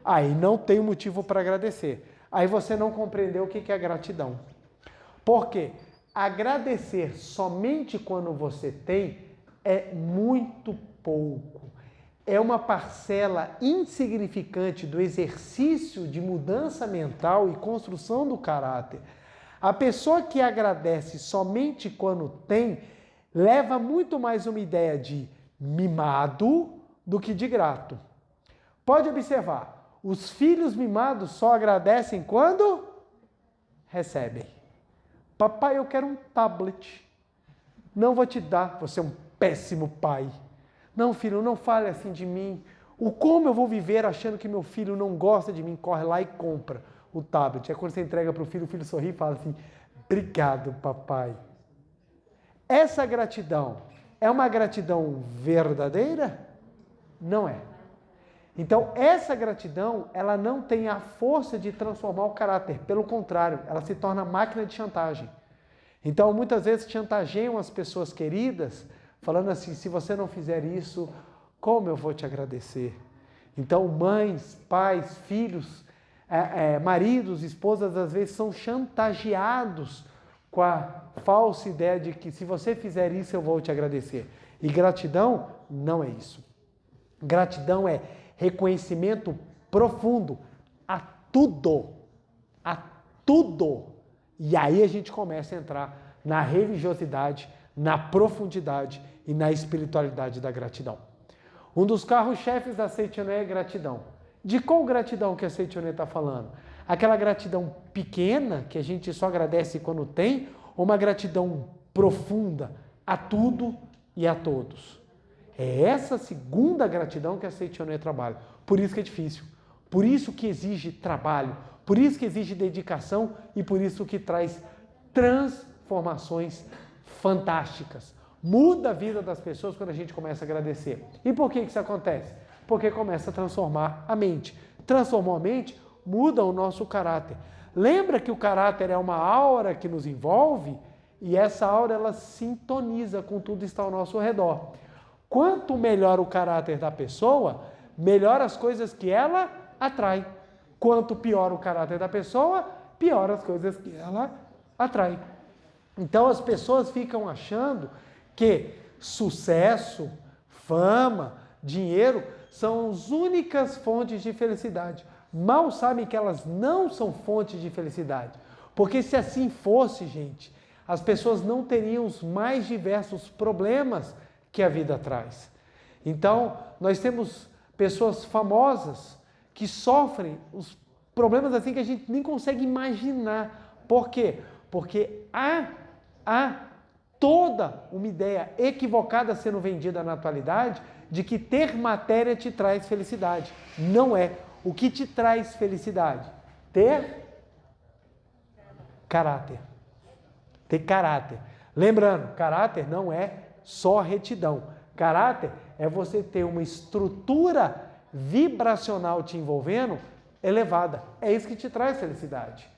Aí não tem motivo para agradecer. Aí você não compreendeu o que é gratidão. Por quê? Agradecer somente quando você tem é muito pouco. É uma parcela insignificante do exercício de mudança mental e construção do caráter. A pessoa que agradece somente quando tem, leva muito mais uma ideia de mimado do que de grato. Pode observar, os filhos mimados só agradecem quando recebem. Papai, eu quero um tablet. Não vou te dar, você é um péssimo pai. Não, filho, não fale assim de mim. O como eu vou viver achando que meu filho não gosta de mim? Corre lá e compra o tablet. É quando você entrega para o filho sorri e fala assim, obrigado, papai. Essa gratidão é uma gratidão verdadeira? Não é. Então, essa gratidão, ela não tem a força de transformar o caráter. Pelo contrário, ela se torna máquina de chantagem. Então, muitas vezes chantageiam as pessoas queridas, falando assim, se você não fizer isso, como eu vou te agradecer? Então, mães, pais, filhos, maridos, esposas, às vezes são chantageados com a falsa ideia de que se você fizer isso, eu vou te agradecer. E gratidão não é isso. Gratidão é reconhecimento profundo a tudo. A tudo. E aí a gente começa a entrar na religiosidade, na profundidade e na espiritualidade da gratidão. Um dos carros-chefes da Seitonê é gratidão. De qual gratidão que a Seitonê está falando? Aquela gratidão pequena, que a gente só agradece quando tem, ou uma gratidão profunda a tudo e a todos? É essa segunda gratidão que a Seitonê trabalha. Por isso que é difícil. Por isso que exige trabalho. Por isso que exige dedicação e por isso que traz transformações fantásticas. Muda a vida das pessoas quando a gente começa a agradecer. E por que isso acontece? Porque começa a transformar a mente. Transformou a mente, muda o nosso caráter. Lembra que o caráter é uma aura que nos envolve e essa aura ela sintoniza com tudo que está ao nosso redor. Quanto melhor o caráter da pessoa, melhor as coisas que ela atrai. Quanto pior o caráter da pessoa, pior as coisas que ela atrai. Então as pessoas ficam achando que sucesso, fama, dinheiro são as únicas fontes de felicidade. Mal sabem que elas não são fontes de felicidade. Porque se assim fosse, gente, as pessoas não teriam os mais diversos problemas que a vida traz. Então, nós temos pessoas famosas que sofrem os problemas assim que a gente nem consegue imaginar. Por quê? Porque há toda uma ideia equivocada sendo vendida na atualidade de que ter matéria te traz felicidade. Não é. O que te traz felicidade? Ter caráter. Ter caráter. Lembrando, caráter não é só retidão. Caráter é você ter uma estrutura vibracional te envolvendo elevada. É isso que te traz felicidade.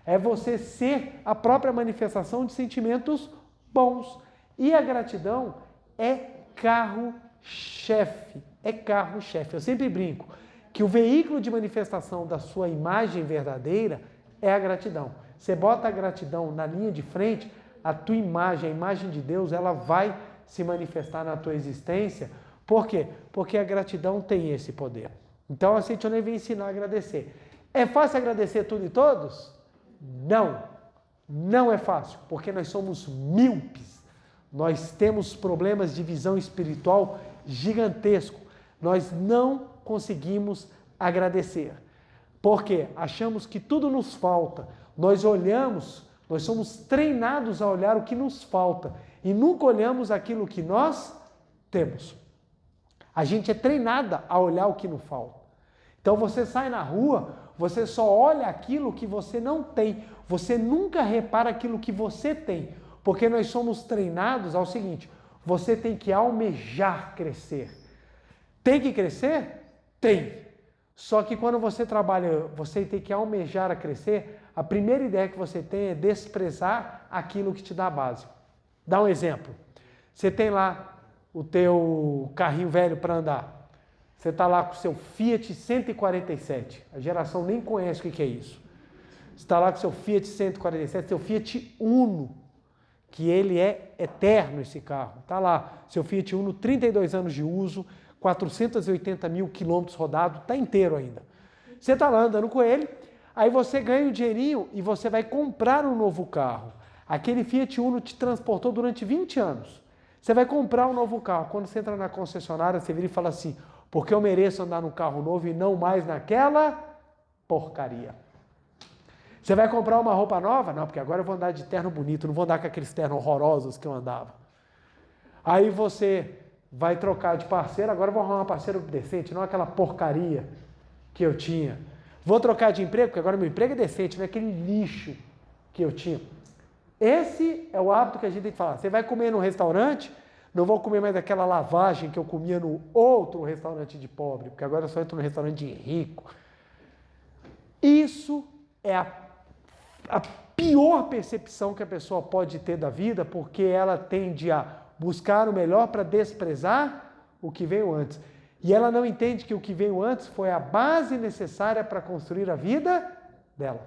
É você ser a própria manifestação de sentimentos bons. E a gratidão é carro-chefe. É carro-chefe. Eu sempre brinco que o veículo de manifestação da sua imagem verdadeira é a gratidão. Você bota a gratidão na linha de frente, a tua imagem, a imagem de Deus, ela vai se manifestar na tua existência. Por quê? Porque a gratidão tem esse poder. Então a Seitonê vem ensinar a agradecer. É fácil agradecer tudo e todos? Não. Não é fácil, porque nós somos míopes. Nós temos problemas de visão espiritual gigantesco. Nós não conseguimos agradecer. Porque achamos que tudo nos falta. Nós olhamos, nós somos treinados a olhar o que nos falta e nunca olhamos aquilo que nós temos. A gente é treinada a olhar o que nos falta. Então você sai na rua, você só olha aquilo que você não tem. Você nunca repara aquilo que você tem. Porque nós somos treinados ao seguinte, você tem que almejar crescer. Tem que crescer? Tem. Só que quando você trabalha, você tem que almejar a crescer, a primeira ideia que você tem é desprezar aquilo que te dá a base. Dá um exemplo. Você tem lá o teu carrinho velho para andar. Você está lá com o seu Fiat 147. A geração nem conhece o que é isso. Você está lá com o seu Fiat 147, seu Fiat Uno, que ele é eterno esse carro. Está lá, seu Fiat Uno, 32 anos de uso, 480 mil quilômetros rodados, está inteiro ainda. Você está lá andando com ele, aí você ganha um dinheirinho e você vai comprar um novo carro. Aquele Fiat Uno te transportou durante 20 anos. Você vai comprar um novo carro. Quando você entra na concessionária, você vira e fala assim, porque eu mereço andar num carro novo e não mais naquela porcaria. Você vai comprar uma roupa nova? Não, porque agora eu vou andar de terno bonito, não vou andar com aqueles ternos horrorosos que eu andava. Aí você vai trocar de parceiro, agora eu vou arrumar um parceiro decente, não aquela porcaria que eu tinha. Vou trocar de emprego, porque agora meu emprego é decente, não é aquele lixo que eu tinha. Esse é o hábito que a gente tem que falar. Você vai comer num restaurante, não vou comer mais aquela lavagem que eu comia no outro restaurante de pobre, porque agora eu só entro no restaurante de rico. Isso é a pior percepção que a pessoa pode ter da vida, porque ela tende a buscar o melhor para desprezar o que veio antes. E ela não entende que o que veio antes foi a base necessária para construir a vida dela.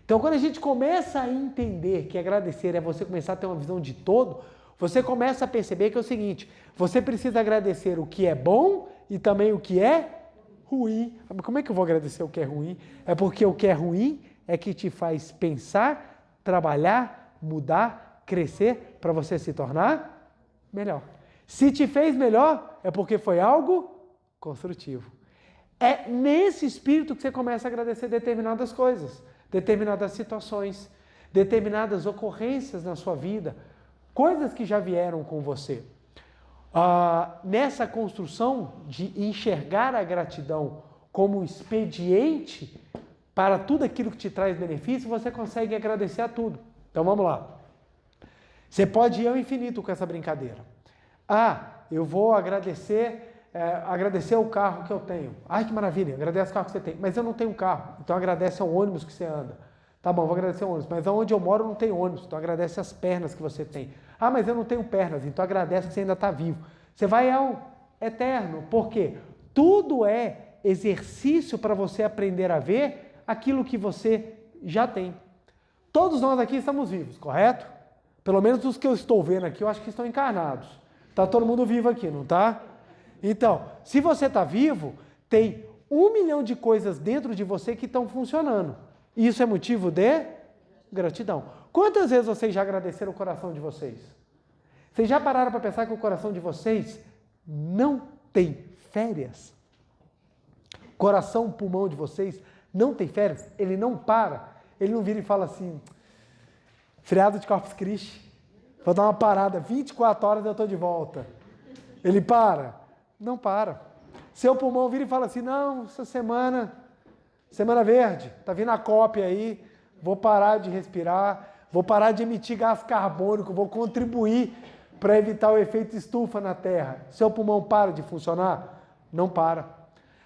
Então, quando a gente começa a entender que agradecer é você começar a ter uma visão de todo, você começa a perceber que é o seguinte, você precisa agradecer o que é bom e também o que é ruim. Como é que eu vou agradecer o que é ruim? É porque o que é ruim é que te faz pensar, trabalhar, mudar, crescer para você se tornar melhor. Se te fez melhor, é porque foi algo construtivo. É nesse espírito que você começa a agradecer determinadas coisas, determinadas situações, determinadas ocorrências na sua vida, coisas que já vieram com você. Nessa construção de enxergar a gratidão como um expediente para tudo aquilo que te traz benefício, você consegue agradecer a tudo. Então vamos lá. Você pode ir ao infinito com essa brincadeira. Eu vou agradecer o carro que eu tenho. Ai, que maravilha, agradece o carro que você tem. Mas eu não tenho carro, então agradece ao ônibus que você anda. Tá bom, vou agradecer ao ônibus, mas onde eu moro não tem ônibus, então agradece as pernas que você tem. Mas eu não tenho pernas, então agradece que você ainda está vivo. Você vai ao eterno, porque tudo é exercício para você aprender a ver aquilo que você já tem. Todos nós aqui estamos vivos, correto? Pelo menos os que eu estou vendo aqui, eu acho que estão encarnados. Está todo mundo vivo aqui, não está? Então, se você está vivo, tem 1 milhão de coisas dentro de você que estão funcionando. Isso é motivo de gratidão. Quantas vezes vocês já agradeceram o coração de vocês? Vocês já pararam para pensar que o coração de vocês não tem férias? O coração, o pulmão de vocês não tem férias? Ele não para. Ele não vira e fala assim, feriado de Corpus Christi, vou dar uma parada, 24 horas eu estou de volta. Ele para? Não para. Seu pulmão vira e fala assim, não, essa semana verde, tá vindo a cópia aí, vou parar de respirar, vou parar de emitir gás carbônico, vou contribuir para evitar o efeito estufa na Terra. Seu pulmão para de funcionar? Não para.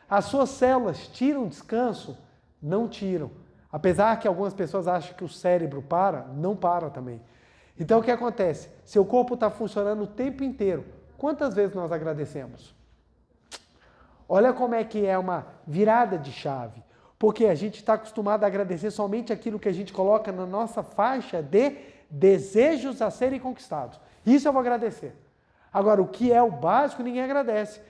As suas células tiram descanso? Não tiram. Apesar que algumas pessoas acham que o cérebro para, não para também. Então o que acontece? Seu corpo está funcionando o tempo inteiro. Quantas vezes nós agradecemos? Olha como é que é uma virada de chave. Porque a gente está acostumado a agradecer somente aquilo que a gente coloca na nossa faixa de desejos a serem conquistados. Isso eu vou agradecer. Agora, o que é o básico, ninguém agradece.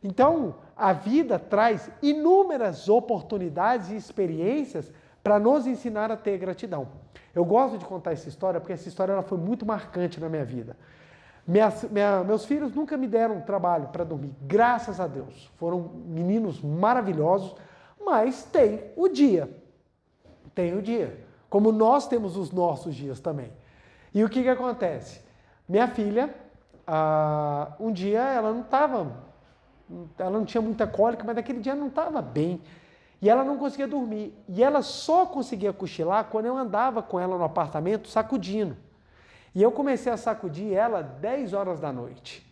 Então, a vida traz inúmeras oportunidades e experiências para nos ensinar a ter gratidão. Eu gosto de contar essa história, porque essa história ela foi muito marcante na minha vida. Meus filhos nunca me deram trabalho para dormir, graças a Deus. Foram meninos maravilhosos, mas tem o dia. Tem o dia. Como nós temos os nossos dias também. E o que acontece? Minha filha, um dia ela não tinha muita cólica, mas naquele dia não estava bem. E ela não conseguia dormir. E ela só conseguia cochilar quando eu andava com ela no apartamento sacudindo. E eu comecei a sacudir ela 10 horas da noite.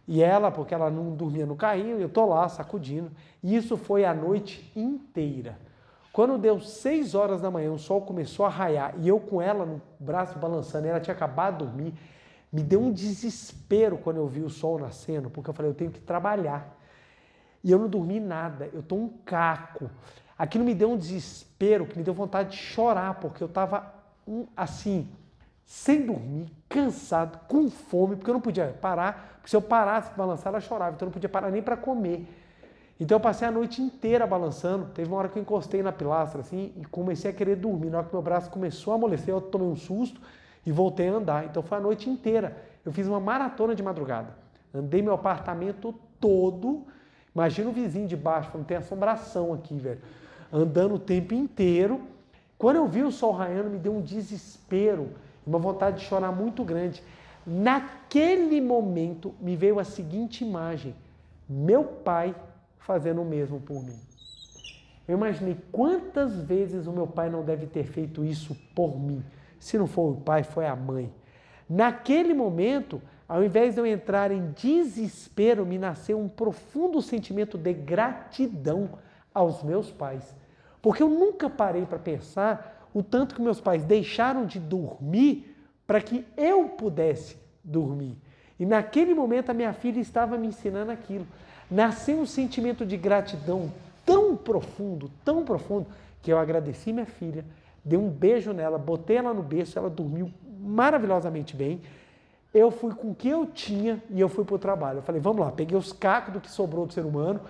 E ela, porque ela não dormia no carrinho, eu estou lá sacudindo. E isso foi a noite inteira. Quando deu 6 horas da manhã, o sol começou a raiar. E eu com ela no braço balançando, ela tinha acabado de dormir. Me deu um desespero quando eu vi o sol nascendo, porque eu falei, eu tenho que trabalhar. E eu não dormi nada, eu estou um caco. Aquilo me deu um desespero, que me deu vontade de chorar, porque eu estava assim, sem dormir, cansado, com fome, porque eu não podia parar, porque se eu parasse para balançar, ela chorava, então eu não podia parar nem para comer. Então eu passei a noite inteira balançando, teve uma hora que eu encostei na pilastra assim, e comecei a querer dormir. Na hora que meu braço começou a amolecer, eu tomei um susto e voltei a andar. Então foi a noite inteira. Eu fiz uma maratona de madrugada. Andei meu apartamento todo. Imagina o vizinho de baixo, não tem assombração aqui, velho. Andando o tempo inteiro. Quando eu vi o sol raiando, me deu um desespero, uma vontade de chorar muito grande. Naquele momento me veio a seguinte imagem, meu pai fazendo o mesmo por mim. Eu imaginei quantas vezes o meu pai não deve ter feito isso por mim. Se não for o pai, foi a mãe. Naquele momento, ao invés de eu entrar em desespero, me nasceu um profundo sentimento de gratidão aos meus pais. Porque eu nunca parei para pensar o tanto que meus pais deixaram de dormir para que eu pudesse dormir. E naquele momento a minha filha estava me ensinando aquilo. Nasceu um sentimento de gratidão tão profundo, que eu agradeci minha filha, dei um beijo nela, botei ela no berço, ela dormiu maravilhosamente bem. Eu fui com o que eu tinha e eu fui para o trabalho. Eu falei, vamos lá, peguei os cacos do que sobrou do ser humano,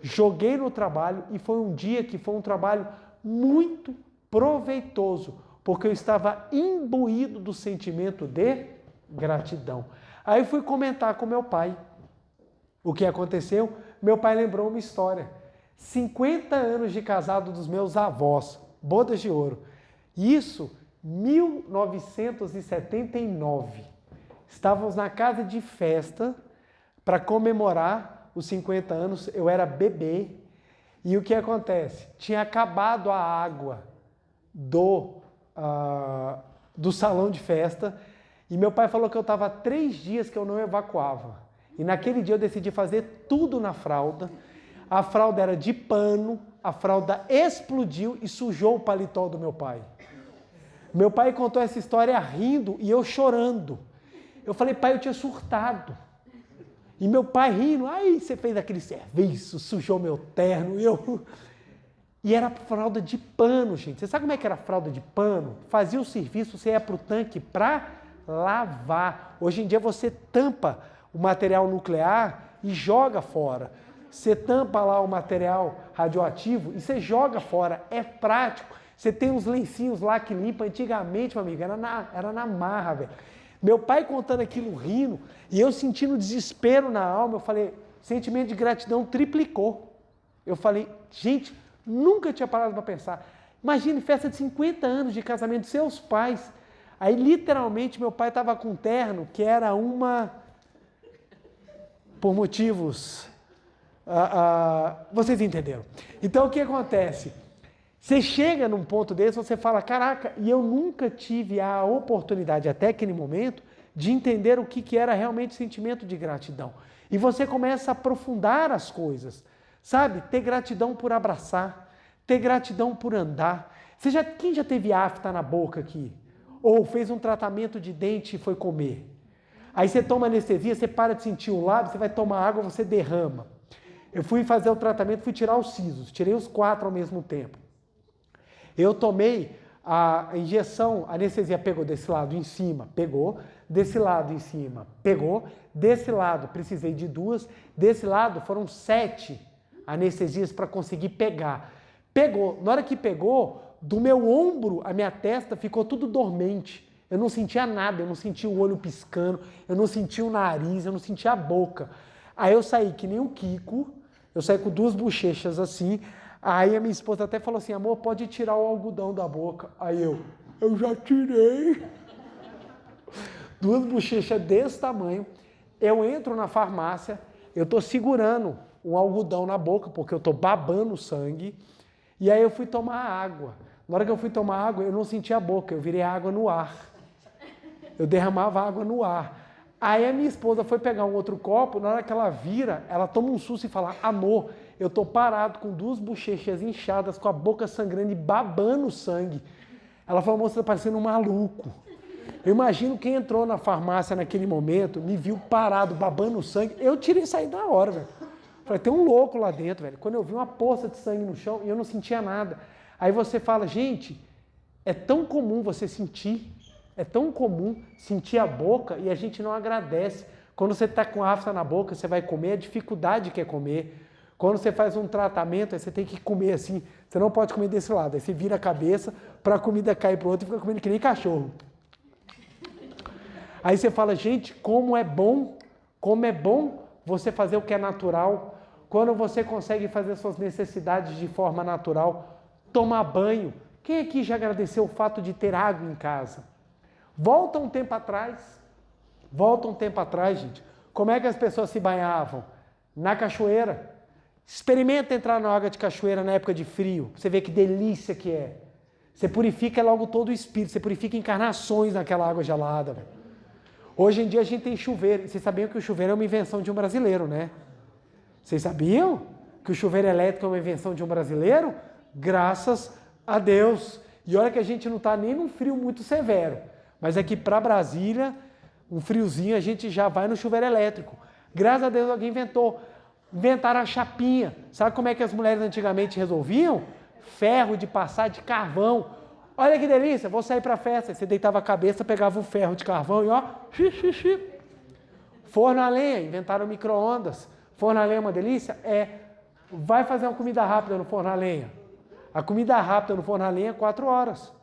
joguei no trabalho e foi um dia que foi um trabalho muito proveitoso, porque eu estava imbuído do sentimento de gratidão. Aí fui comentar com meu pai o que aconteceu. Meu pai lembrou uma história. 50 anos de casado dos meus avós, bodas de ouro. Isso, 1979. Estávamos na casa de festa para comemorar os 50 anos. Eu era bebê. E o que acontece? Tinha acabado a água do salão de festa. E meu pai falou que eu estava 3 dias que eu não evacuava. E naquele dia eu decidi fazer tudo na fralda. A fralda era de pano, a fralda explodiu e sujou o paletó do meu pai. Meu pai contou essa história rindo e eu chorando. Eu falei, pai, eu tinha surtado. E meu pai rindo, aí você fez aquele serviço, sujou meu terno. E era fralda de pano, gente. Você sabe como é que era a fralda de pano? Fazia o serviço, você ia para o tanque para lavar. Hoje em dia você tampa o material nuclear e joga fora. Você tampa lá o material radioativo e você joga fora. É prático. Você tem uns lencinhos lá que limpa. Antigamente, meu amigo, era na marra, velho. Meu pai contando aquilo rindo e eu sentindo desespero na alma. Eu falei, sentimento de gratidão triplicou. Eu falei, gente, nunca tinha parado para pensar. Imagine, festa de 50 anos de casamento de seus pais. Aí, literalmente, meu pai estava com um terno que era por motivos... vocês entenderam. Então, o que acontece? Você chega num ponto desse, você fala, caraca, e eu nunca tive a oportunidade, até aquele momento, de entender o que era realmente sentimento de gratidão. E você começa a aprofundar as coisas, sabe? Ter gratidão por abraçar, ter gratidão por andar. Quem já teve afta na boca aqui? Ou fez um tratamento de dente e foi comer? Aí você toma anestesia, você para de sentir o lábio, você vai tomar água, você derrama. Eu fui fazer o tratamento, fui tirar os sisos, tirei os 4 ao mesmo tempo. Eu tomei a injeção, a anestesia pegou desse lado em cima, pegou, desse lado em cima, pegou, desse lado precisei de 2, desse lado foram 7 anestesias para conseguir pegar. Pegou, na hora que pegou, do meu ombro, a minha testa ficou tudo dormente. Eu não sentia nada, eu não sentia o olho piscando, eu não sentia o nariz, eu não sentia a boca. Aí eu saí que nem o Kiko, eu saí com 2 bochechas assim. Aí a minha esposa até falou assim, amor, pode tirar o algodão da boca. Aí eu já tirei. 2 bochechas desse tamanho. Eu entro na farmácia, eu tô segurando um algodão na boca, porque eu tô babando sangue. E aí eu fui tomar água. Na hora que eu fui tomar água, eu não senti a boca, eu virei água no ar. Eu derramava água no ar. Aí a minha esposa foi pegar um outro copo, na hora que ela vira, ela toma um susto e fala, amor, eu tô parado com 2 bochechas inchadas, com a boca sangrando e babando sangue. Ela falou, amor, você tá parecendo um maluco. Eu imagino quem entrou na farmácia naquele momento, me viu parado, babando sangue, eu tirei e saí na hora, velho. Falei, tem um louco lá dentro, velho. Quando eu vi uma poça de sangue no chão, eu não sentia nada. Aí você fala, gente, é tão comum você sentir, é tão comum sentir a boca e a gente não agradece. Quando você está com afta na boca, você vai comer, a dificuldade que é comer. Quando você faz um tratamento, aí você tem que comer assim, você não pode comer desse lado, aí você vira a cabeça para a comida cair para o outro e fica comendo que nem cachorro. Aí você fala, gente, como é bom você fazer o que é natural, quando você consegue fazer suas necessidades de forma natural, tomar banho. Quem aqui já agradeceu o fato de ter água em casa? Volta um tempo atrás, Volta um tempo atrás, gente. Como é que as pessoas se banhavam? Na cachoeira. Experimenta entrar na água de cachoeira na época de frio. Você vê que delícia que é. Você purifica logo todo o espírito. Você purifica encarnações naquela água gelada. Véio. Hoje em dia a gente tem chuveiro. Vocês sabiam que o chuveiro é uma invenção de um brasileiro, né? Vocês sabiam que o chuveiro elétrico é uma invenção de um brasileiro? Graças a Deus. E olha que a gente não está nem num frio muito severo. Mas aqui para Brasília, um friozinho, a gente já vai no chuveiro elétrico. Graças a Deus alguém inventou. Inventaram a chapinha. Sabe como é que as mulheres antigamente resolviam? Ferro de passar de carvão. Olha que delícia, vou sair para a festa. Você deitava a cabeça, pegava o ferro de carvão e ó, forno a lenha, inventaram micro-ondas. Forno a lenha é uma delícia? Vai fazer uma comida rápida no forno a lenha. A comida rápida no forno a lenha é 4 horas.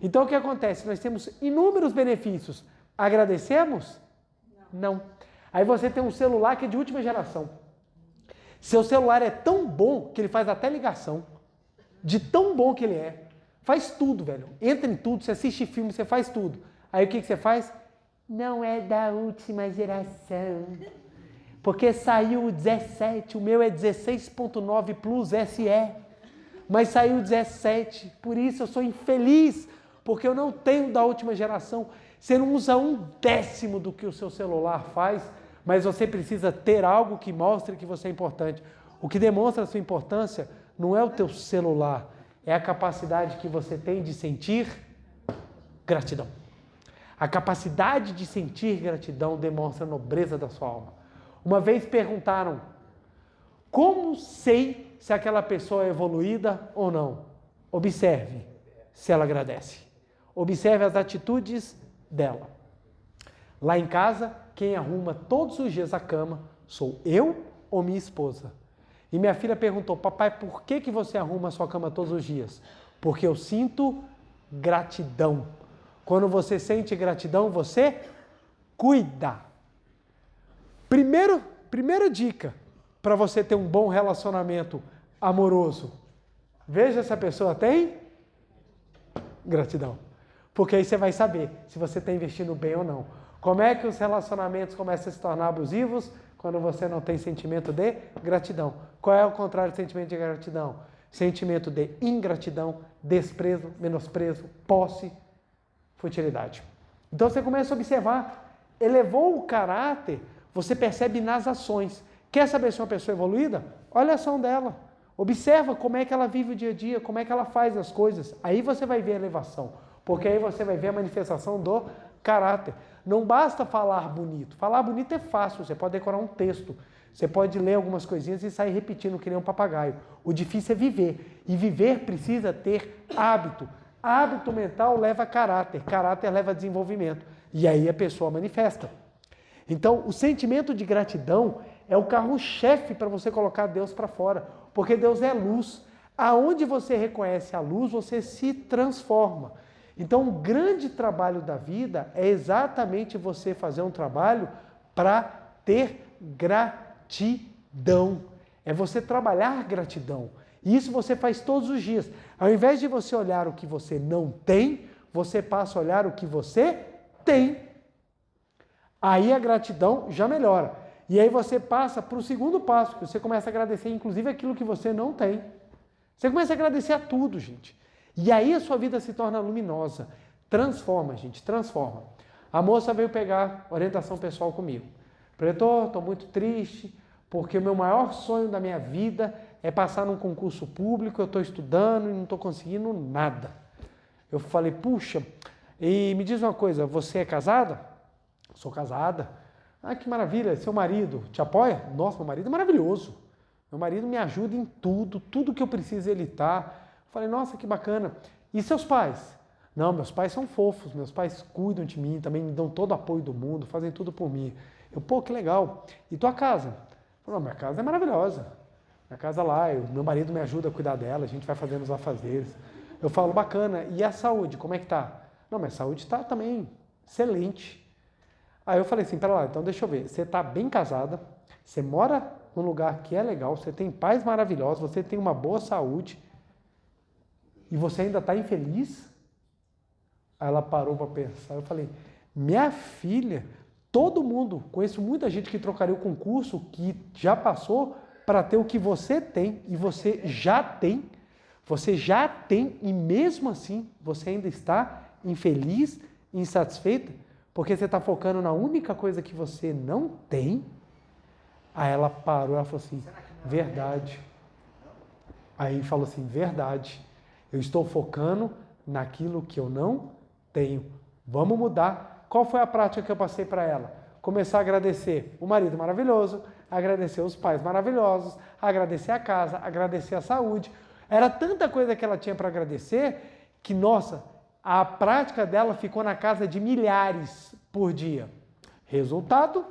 Então o que acontece? Nós temos inúmeros benefícios. Agradecemos? Não. Aí você tem um celular que é de última geração. Seu celular é tão bom que ele faz até ligação. De tão bom que ele é. Faz tudo, velho. Entra em tudo, você assiste filme, você faz tudo. Aí o que você faz? Não é da última geração. Porque saiu o 17, o meu é 16.9 Plus SE. Mas saiu o 17, por isso eu sou infeliz. Porque eu não tenho da última geração. Você não usa 1/10 do que o seu celular faz, mas você precisa ter algo que mostre que você é importante. O que demonstra a sua importância não é o teu celular, é a capacidade que você tem de sentir gratidão. A capacidade de sentir gratidão demonstra a nobreza da sua alma. Uma vez perguntaram, como sei se aquela pessoa é evoluída ou não? Observe se ela agradece. Observe as atitudes dela. Lá em casa, quem arruma todos os dias a cama sou eu ou minha esposa. E minha filha perguntou, papai, por que você arruma a sua cama todos os dias? Porque eu sinto gratidão. Quando você sente gratidão, você cuida. Primeira dica para você ter um bom relacionamento amoroso. Veja se a pessoa tem gratidão. Porque aí você vai saber se você está investindo bem ou não. Como é que os relacionamentos começam a se tornar abusivos? Quando você não tem sentimento de gratidão. Qual é o contrário do sentimento de gratidão? Sentimento de ingratidão, desprezo, menosprezo, posse, futilidade. Então você começa a observar, elevou o caráter, você percebe nas ações. Quer saber se é uma pessoa evoluída? Olha a ação dela. Observa como é que ela vive o dia a dia, como é que ela faz as coisas. Aí você vai ver a elevação. Porque aí você vai ver a manifestação do caráter. Não basta falar bonito. Falar bonito é fácil, você pode decorar um texto. Você pode ler algumas coisinhas e sair repetindo que nem um papagaio. O difícil é viver. E viver precisa ter hábito. Hábito mental leva caráter. Caráter leva desenvolvimento. E aí a pessoa manifesta. Então, o sentimento de gratidão é o carro-chefe para você colocar Deus para fora. Porque Deus é luz. Aonde você reconhece a luz, você se transforma. Então, o grande trabalho da vida é exatamente você fazer um trabalho para ter gratidão. É você trabalhar gratidão. E isso você faz todos os dias. Ao invés de você olhar o que você não tem, você passa a olhar o que você tem. Aí a gratidão já melhora. E aí você passa para o segundo passo, que você começa a agradecer, inclusive, aquilo que você não tem. Você começa a agradecer a tudo, gente. E aí a sua vida se torna luminosa. Transforma, gente, transforma. A moça veio pegar orientação pessoal comigo. Pretor, estou muito triste, porque o meu maior sonho da minha vida é passar num concurso público, eu estou estudando e não estou conseguindo nada. Eu falei, puxa, e me diz uma coisa, você é casada? Sou casada. Ah, que maravilha, seu marido te apoia? Nossa, meu marido é maravilhoso. Meu marido me ajuda em tudo, tudo que eu preciso ele está. Falei, nossa, que bacana. E seus pais? Não, meus pais são fofos, meus pais cuidam de mim, também me dão todo o apoio do mundo, fazem tudo por mim. Eu, pô, que legal. E tua casa? Falei, minha casa é maravilhosa. Minha casa lá, meu marido me ajuda a cuidar dela, a gente vai fazendo os afazeres. Eu falo, bacana. E a saúde, como é que tá? Não, minha saúde está também excelente. Aí eu falei assim, pera lá, então deixa eu ver. Você está bem casada, você mora num lugar que é legal, você tem pais maravilhosos, você tem uma boa saúde, e você ainda está infeliz? Aí ela parou para pensar. Eu falei, minha filha, todo mundo, conheço muita gente que trocaria o concurso, que já passou, para ter o que você tem, e você já tem, e mesmo assim você ainda está infeliz, insatisfeita, porque você está focando na única coisa que você não tem. Aí ela parou, ela falou assim, verdade. Aí falou assim, verdade, eu estou focando naquilo que eu não tenho. Vamos mudar. Qual foi a prática que eu passei para ela? Começar a agradecer o marido maravilhoso, agradecer os pais maravilhosos, agradecer a casa, agradecer a saúde. Era tanta coisa que ela tinha para agradecer que, nossa, a prática dela ficou na casa de milhares por dia. Resultado,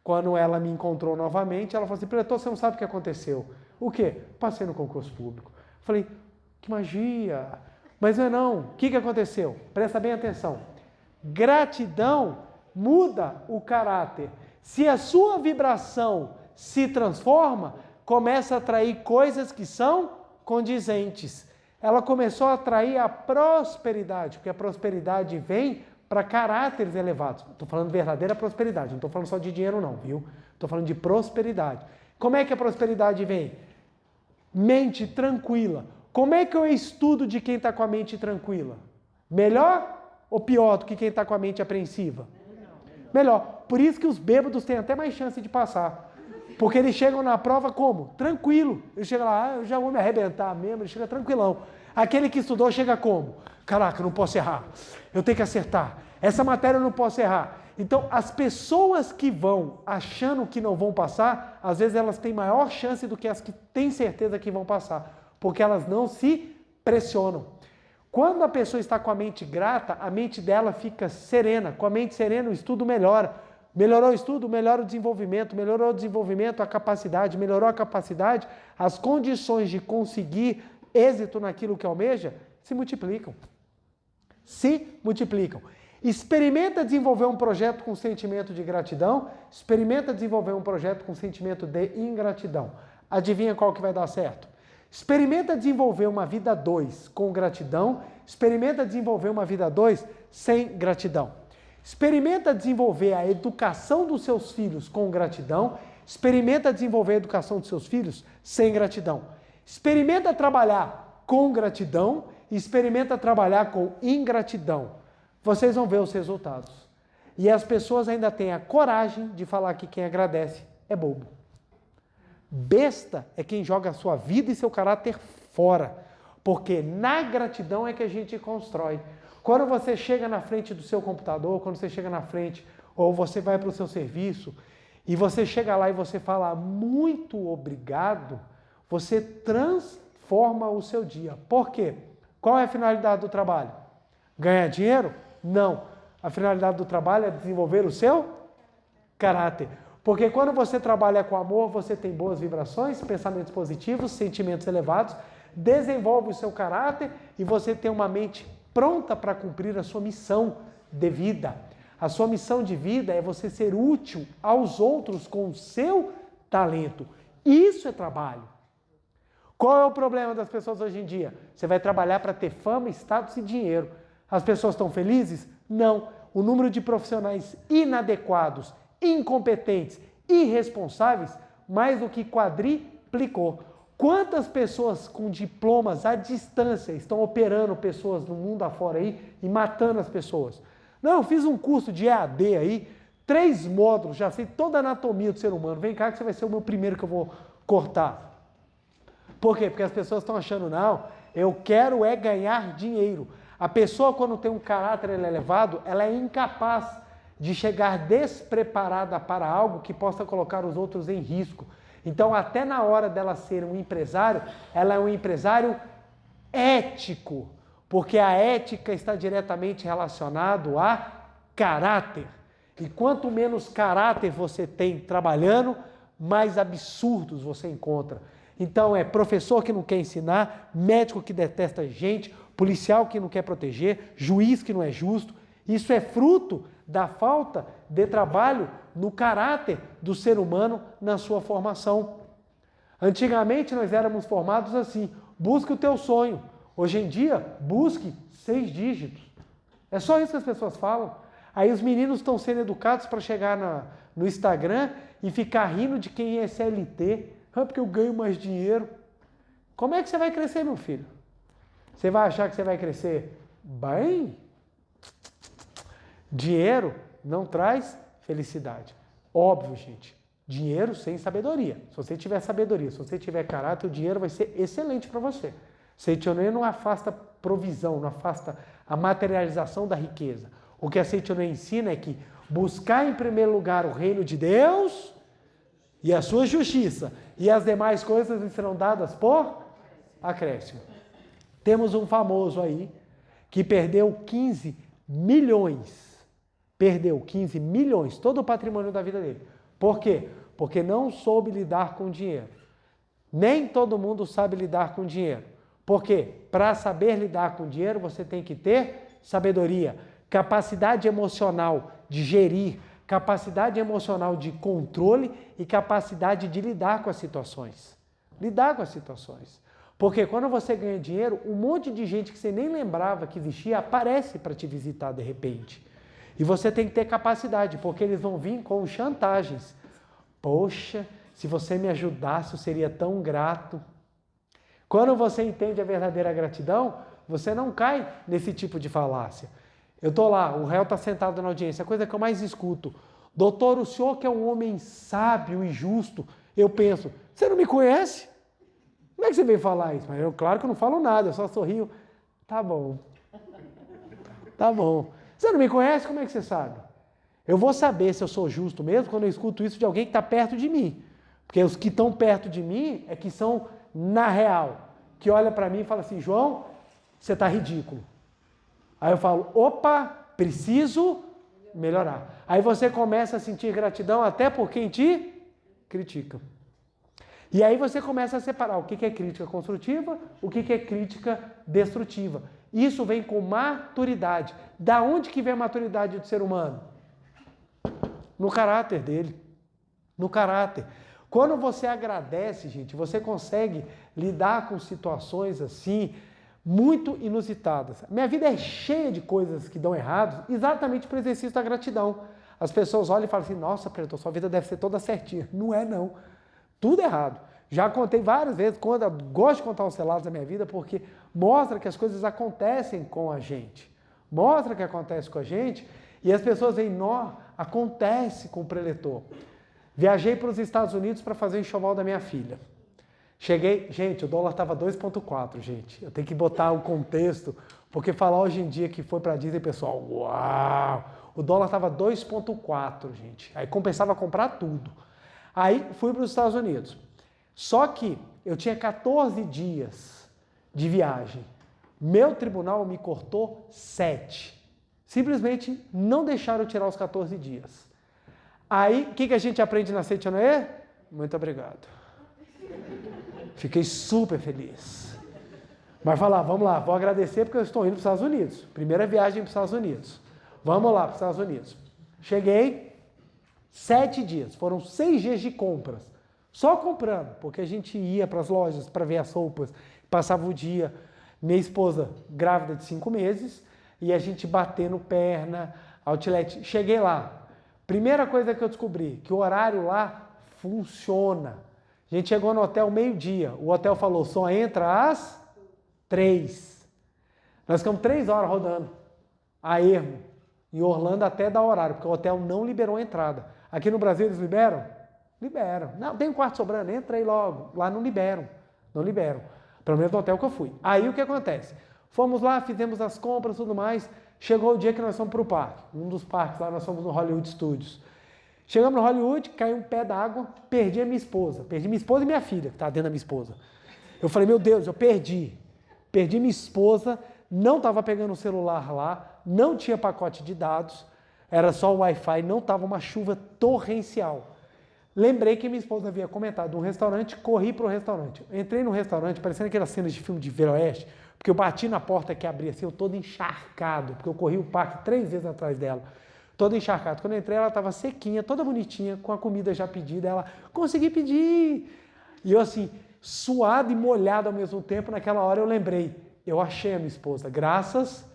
quando ela me encontrou novamente, ela falou assim, Preletor, você não sabe o que aconteceu. O quê? Passei no concurso público. Falei, que magia. Mas não é não. O que aconteceu? Presta bem atenção. Gratidão muda o caráter. Se a sua vibração se transforma, começa a atrair coisas que são condizentes. Ela começou a atrair a prosperidade, porque a prosperidade vem para caráteres elevados. Estou falando verdadeira prosperidade, não estou falando só de dinheiro não, viu? Estou falando de prosperidade. Como é que a prosperidade vem? Mente tranquila. Como é que eu estudo de quem está com a mente tranquila? Melhor ou pior do que quem está com a mente apreensiva? Melhor. Por isso que os bêbados têm até mais chance de passar. Porque eles chegam na prova como? Tranquilo. Ele chega lá, eu já vou me arrebentar mesmo, ele chega tranquilão. Aquele que estudou chega como? Caraca, não posso errar. Eu tenho que acertar. Essa matéria eu não posso errar. Então, as pessoas que vão achando que não vão passar, às vezes elas têm maior chance do que as que têm certeza que vão passar. Porque elas não se pressionam. Quando a pessoa está com a mente grata, a mente dela fica serena. Com a mente serena, o estudo melhora. Melhorou o estudo, melhora o desenvolvimento. Melhorou o desenvolvimento, a capacidade. Melhorou a capacidade, as condições de conseguir êxito naquilo que almeja se multiplicam. Se multiplicam. Experimenta desenvolver um projeto com sentimento de gratidão. Experimenta desenvolver um projeto com sentimento de ingratidão. Adivinha qual que vai dar certo? Experimenta desenvolver uma vida 2 com gratidão, experimenta desenvolver uma vida 2 sem gratidão. Experimenta desenvolver a educação dos seus filhos com gratidão, experimenta desenvolver a educação dos seus filhos sem gratidão. Experimenta trabalhar com gratidão e experimenta trabalhar com ingratidão. Vocês vão ver os resultados. E as pessoas ainda têm a coragem de falar que quem agradece é bobo. Besta é quem joga a sua vida e seu caráter fora, porque na gratidão é que a gente constrói. Quando você chega na frente do seu computador, quando você chega na frente, ou você vai para o seu serviço, e você chega lá e você fala muito obrigado, você transforma o seu dia. Por quê? Qual é a finalidade do trabalho? Ganhar dinheiro? Não. A finalidade do trabalho é desenvolver o seu caráter. Porque quando você trabalha com amor, você tem boas vibrações, pensamentos positivos, sentimentos elevados, desenvolve o seu caráter e você tem uma mente pronta para cumprir a sua missão de vida. A sua missão de vida é você ser útil aos outros com o seu talento. Isso é trabalho. Qual é o problema das pessoas hoje em dia? Você vai trabalhar para ter fama, status e dinheiro. As pessoas estão felizes? Não. O número de profissionais inadequados, incompetentes, irresponsáveis, mais do que quadriplicou. Quantas pessoas com diplomas à distância estão operando pessoas no mundo afora aí e matando as pessoas? Não, eu fiz um curso de EAD aí, 3 módulos, já sei toda a anatomia do ser humano. Vem cá que você vai ser o meu primeiro que eu vou cortar. Por quê? Porque as pessoas estão achando, não, eu quero é ganhar dinheiro. A pessoa, quando tem um caráter elevado, ela é incapaz de chegar despreparada para algo que possa colocar os outros em risco. Então, até na hora dela ser um empresário, ela é um empresário ético, porque a ética está diretamente relacionado a caráter. E quanto menos caráter você tem trabalhando, mais absurdos você encontra. Então, é professor que não quer ensinar, médico que detesta gente, policial que não quer proteger, juiz que não é justo. Isso é fruto da falta de trabalho no caráter do ser humano na sua formação. Antigamente nós éramos formados assim, busque o teu sonho. Hoje em dia, busque 6 dígitos. É só isso que as pessoas falam. Aí os meninos estão sendo educados para chegar no Instagram e ficar rindo de quem é CLT. Ah, porque eu ganho mais dinheiro. Como é que você vai crescer, meu filho? Você vai achar que você vai crescer bem? Dinheiro não traz felicidade. Óbvio, gente. Dinheiro sem sabedoria. Se você tiver sabedoria, se você tiver caráter, o dinheiro vai ser excelente para você. Seitonê não afasta provisão, não afasta a materialização da riqueza. O que a Seitonê ensina é que buscar em primeiro lugar o reino de Deus e a sua justiça, e as demais coisas serão dadas por acréscimo. Temos um famoso aí que perdeu 15 milhões. Perdeu 15 milhões, todo o patrimônio da vida dele. Por quê? Porque não soube lidar com dinheiro. Nem todo mundo sabe lidar com dinheiro. Por quê? Para saber lidar com dinheiro, você tem que ter sabedoria, capacidade emocional de gerir, capacidade emocional de controle e capacidade de lidar com as situações. Lidar com as situações. Porque quando você ganha dinheiro, um monte de gente que você nem lembrava que existia aparece para te visitar de repente. E você tem que ter capacidade, porque eles vão vir com chantagens. Poxa, se você me ajudasse, eu seria tão grato. Quando você entende a verdadeira gratidão, você não cai nesse tipo de falácia. Eu estou lá, o réu está sentado na audiência, a coisa que eu mais escuto. Doutor, o senhor que é um homem sábio e justo, eu penso, você não me conhece? Como é que você veio falar isso? Mas eu, claro que eu não falo nada, eu só sorrio. Tá bom. Tá bom. Você não me conhece? Como é que você sabe? Eu vou saber se eu sou justo mesmo quando eu escuto isso de alguém que está perto de mim. Porque os que estão perto de mim é que são na real. Que olha para mim e fala assim, João, você está ridículo. Aí eu falo, opa, preciso melhorar. Aí você começa a sentir gratidão até por quem te critica. E aí você começa a separar o que é crítica construtiva, o que é crítica destrutiva. Isso vem com maturidade. Da onde que vem a maturidade do ser humano? No caráter dele. No caráter. Quando você agradece, gente, você consegue lidar com situações assim, muito inusitadas. Minha vida é cheia de coisas que dão errado, exatamente para o exercício da gratidão. As pessoas olham e falam assim, nossa, preto, sua vida deve ser toda certinha. Não é, não. Tudo errado. Já contei várias vezes, quando eu gosto de contar os relatos da minha vida, porque mostra que as coisas acontecem com a gente. Mostra que acontece com a gente e as pessoas veem, nó, acontece com o preletor. Viajei para os Estados Unidos para fazer o enxoval da minha filha. Cheguei, gente, o dólar estava 2,4, gente. Eu tenho que botar o contexto, porque falar hoje em dia que foi para Disney, pessoal, uau! O dólar estava 2,4, gente. Aí compensava comprar tudo. Aí fui para os Estados Unidos. Só que eu tinha 14 dias de viagem. Meu tribunal me cortou 7. Simplesmente não deixaram eu tirar os 14 dias. Aí, o que a gente aprende na Seitonê? Muito obrigado. Fiquei super feliz. Mas falar, vamos lá, vou agradecer porque eu estou indo para os Estados Unidos. Primeira viagem para os Estados Unidos. Vamos lá para os Estados Unidos. Cheguei, 7 dias, foram 6 dias de compras. Só comprando, porque a gente ia para as lojas para ver as roupas, passava o dia, minha esposa grávida de 5 meses, e a gente batendo perna, outlet. Cheguei lá. Primeira coisa que eu descobri, que o horário lá funciona. A gente chegou no hotel meio-dia, o hotel falou, só entra às 3. Nós ficamos 3 horas rodando, a ermo, em Orlando até dar horário, porque o hotel não liberou a entrada. Aqui no Brasil eles liberam? Liberam. Não, tem um quarto sobrando, entra aí logo. Lá não liberam, não liberam. Pelo menos no hotel que eu fui. Aí o que acontece? Fomos lá, fizemos as compras e tudo mais, chegou o dia que nós fomos para o parque, um dos parques lá, nós fomos no Hollywood Studios. Chegamos no Hollywood, caiu um pé d'água, perdi a minha esposa. Perdi minha esposa e minha filha, que está dentro da minha esposa. Eu falei, meu Deus, eu perdi. Perdi minha esposa, não estava pegando o celular lá, não tinha pacote de dados, era só o Wi-Fi, não estava uma chuva torrencial. Lembrei que minha esposa havia comentado um restaurante, corri para o restaurante. Entrei no restaurante, parecendo aquelas cenas de filme de Velho Oeste, porque eu bati na porta que abria assim, eu todo encharcado, porque eu corri o parque 3 vezes atrás dela. Todo encharcado. Quando eu entrei, ela estava sequinha, toda bonitinha, com a comida já pedida. Ela, consegui pedir. E eu assim, suado e molhado ao mesmo tempo, naquela hora eu lembrei, eu achei a minha esposa, graças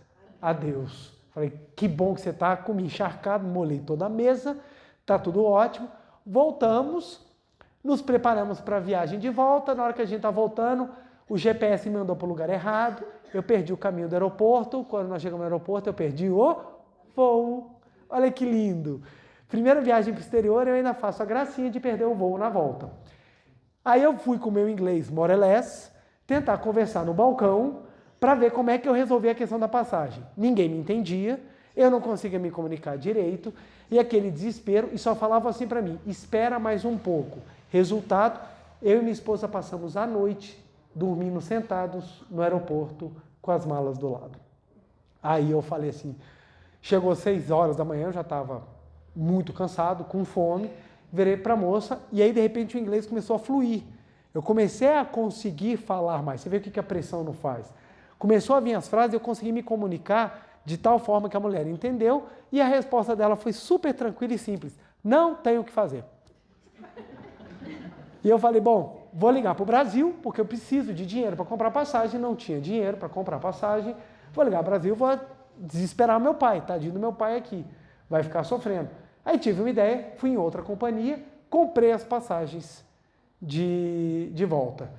a Deus. Falei, que bom que você está, comi encharcado, molhei toda a mesa, tá tudo ótimo. Voltamos, nos preparamos para a viagem de volta. Na hora que a gente está voltando, o GPS me mandou para o lugar errado, eu perdi o caminho do aeroporto. Quando nós chegamos no aeroporto, eu perdi o voo. Olha que lindo. Primeira viagem para o exterior, eu ainda faço a gracinha de perder o voo na volta. Aí eu fui com o meu inglês more or less, tentar conversar no balcão para ver como é que eu resolvi a questão da passagem. Ninguém me entendia, eu não conseguia me comunicar direito, e aquele desespero, e só falava assim para mim, espera mais um pouco. Resultado, eu e minha esposa passamos a noite dormindo sentados no aeroporto com as malas do lado. Aí eu falei assim, chegou 6 horas da manhã, eu já estava muito cansado, com fome, virei para a moça e aí de repente o inglês começou a fluir. Eu comecei a conseguir falar mais. Você vê o que a pressão não faz. Começou a vir as frases e eu consegui me comunicar de tal forma que a mulher entendeu e a resposta dela foi super tranquila e simples. Não tenho o que fazer. E eu falei, bom, vou ligar para o Brasil, porque eu preciso de dinheiro para comprar passagem, não tinha dinheiro para comprar passagem, vou ligar para o Brasil, vou desesperar meu pai, tadinho do meu pai aqui, vai ficar sofrendo. Aí tive uma ideia, fui em outra companhia, comprei as passagens de volta.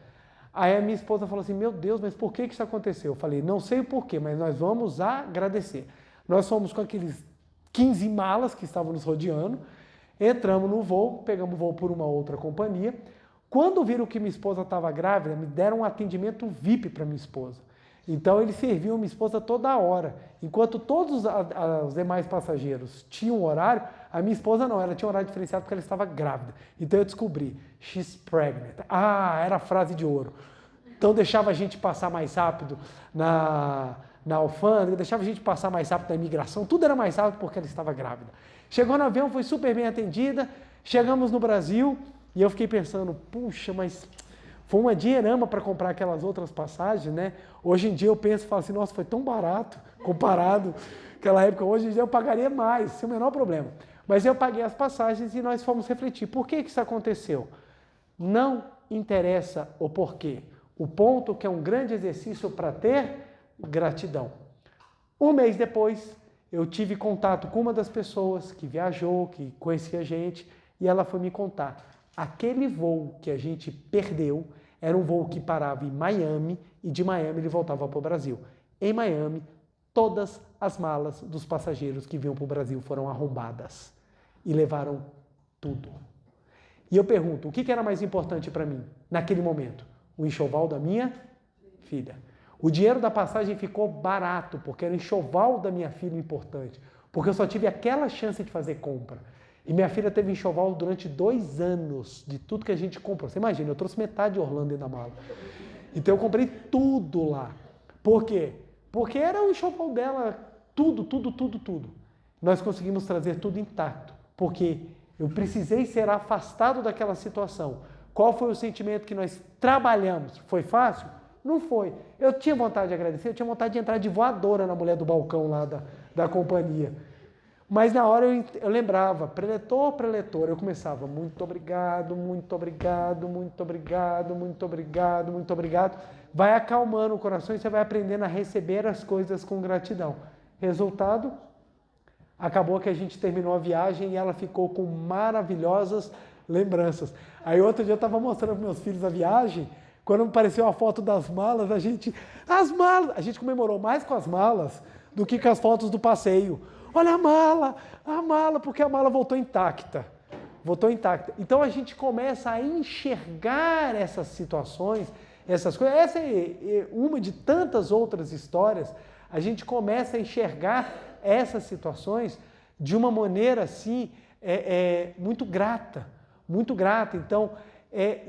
Aí a minha esposa falou assim, meu Deus, mas por que isso aconteceu? Eu falei, não sei o porquê, mas nós vamos agradecer. Nós fomos com aqueles 15 malas que estavam nos rodeando, entramos no voo, pegamos o voo por uma outra companhia. Quando viram que minha esposa estava grávida, me deram um atendimento VIP para minha esposa. Então eles serviam minha esposa toda hora. Enquanto todos os demais passageiros tinham horário, a minha esposa não, ela tinha horário diferenciado porque ela estava grávida. Então eu descobri, she's pregnant. Ah, era a frase de ouro. Então deixava a gente passar mais rápido na alfândega, deixava a gente passar mais rápido na imigração, tudo era mais rápido porque ela estava grávida. Chegou no avião, foi super bem atendida, chegamos no Brasil e eu fiquei pensando, puxa, mas foi uma dinheirama para comprar aquelas outras passagens, né? Hoje em dia eu penso e falo assim, nossa, foi tão barato comparado àquela época. Hoje em dia eu pagaria mais, sem o menor problema. Mas eu paguei as passagens e nós fomos refletir. Por que isso aconteceu? Não interessa o porquê. O ponto que é um grande exercício para ter gratidão. Um mês depois, eu tive contato com uma das pessoas que viajou, que conhecia a gente, e ela foi me contar. Aquele voo que a gente perdeu era um voo que parava em Miami e de Miami ele voltava para o Brasil. Em Miami, todas as malas dos passageiros que vinham para o Brasil foram arrombadas e levaram tudo. E eu pergunto, o que era mais importante para mim naquele momento? O enxoval da minha filha. O dinheiro da passagem ficou barato porque era o enxoval da minha filha importante, porque eu só tive aquela chance de fazer compra. E minha filha teve enxoval durante 2 anos de tudo que a gente comprou. Você imagina, eu trouxe metade de Orlando dentro da mala. Então eu comprei tudo lá. Por quê? Porque era o enxoval dela, tudo. Nós conseguimos trazer tudo intacto, porque eu precisei ser afastado daquela situação. Qual foi o sentimento que nós trabalhamos? Foi fácil? Não foi. Eu tinha vontade de agradecer, eu tinha vontade de entrar de voadora na mulher do balcão lá da companhia. Mas na hora eu lembrava, preletor, eu começava, muito obrigado, vai acalmando o coração e você vai aprendendo a receber as coisas com gratidão. Resultado, acabou que a gente terminou a viagem e ela ficou com maravilhosas lembranças. Aí outro dia eu estava mostrando para meus filhos a viagem, quando apareceu a foto das malas, a gente comemorou mais com as malas do que com as fotos do passeio. Olha a mala, porque a mala voltou intacta. Então a gente começa a enxergar essas situações, essas coisas. Essa é uma de tantas outras histórias. A gente começa a enxergar essas situações de uma maneira assim, muito grata. Então,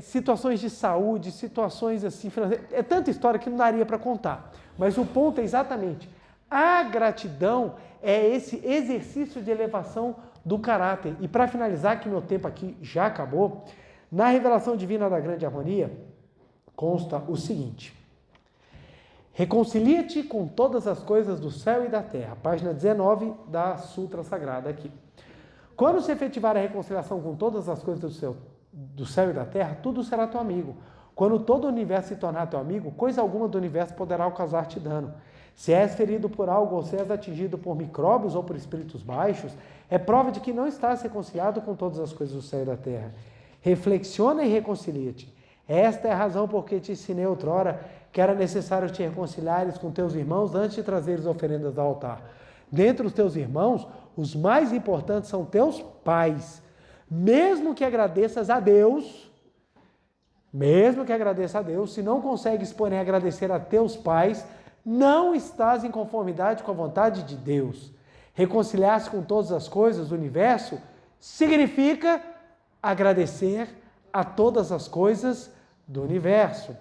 situações de saúde, situações assim, é tanta história que não daria para contar. Mas o ponto é exatamente, a gratidão é esse exercício de elevação do caráter. E para finalizar, que meu tempo aqui já acabou, na revelação divina da grande harmonia, consta o seguinte: reconcilia-te com todas as coisas do céu e da terra, página 19 da Sutra Sagrada aqui. Quando se efetivar a reconciliação com todas as coisas do céu e da terra, tudo será teu amigo. Quando todo o universo se tornar teu amigo, coisa alguma do universo poderá causar-te dano. Se és ferido por algo ou se és atingido por micróbios ou por espíritos baixos, é prova de que não estás reconciliado com todas as coisas do céu e da terra. Reflexiona e reconcilia-te. Esta é a razão por que te ensinei outrora que era necessário te reconciliares com teus irmãos antes de trazeres oferendas ao altar. Dentre os teus irmãos, os mais importantes são teus pais. Mesmo que agradeças a Deus, se não consegues, porém, agradecer a teus pais, não estás em conformidade com a vontade de Deus. Reconciliar-se com todas as coisas do universo significa agradecer a todas as coisas do universo.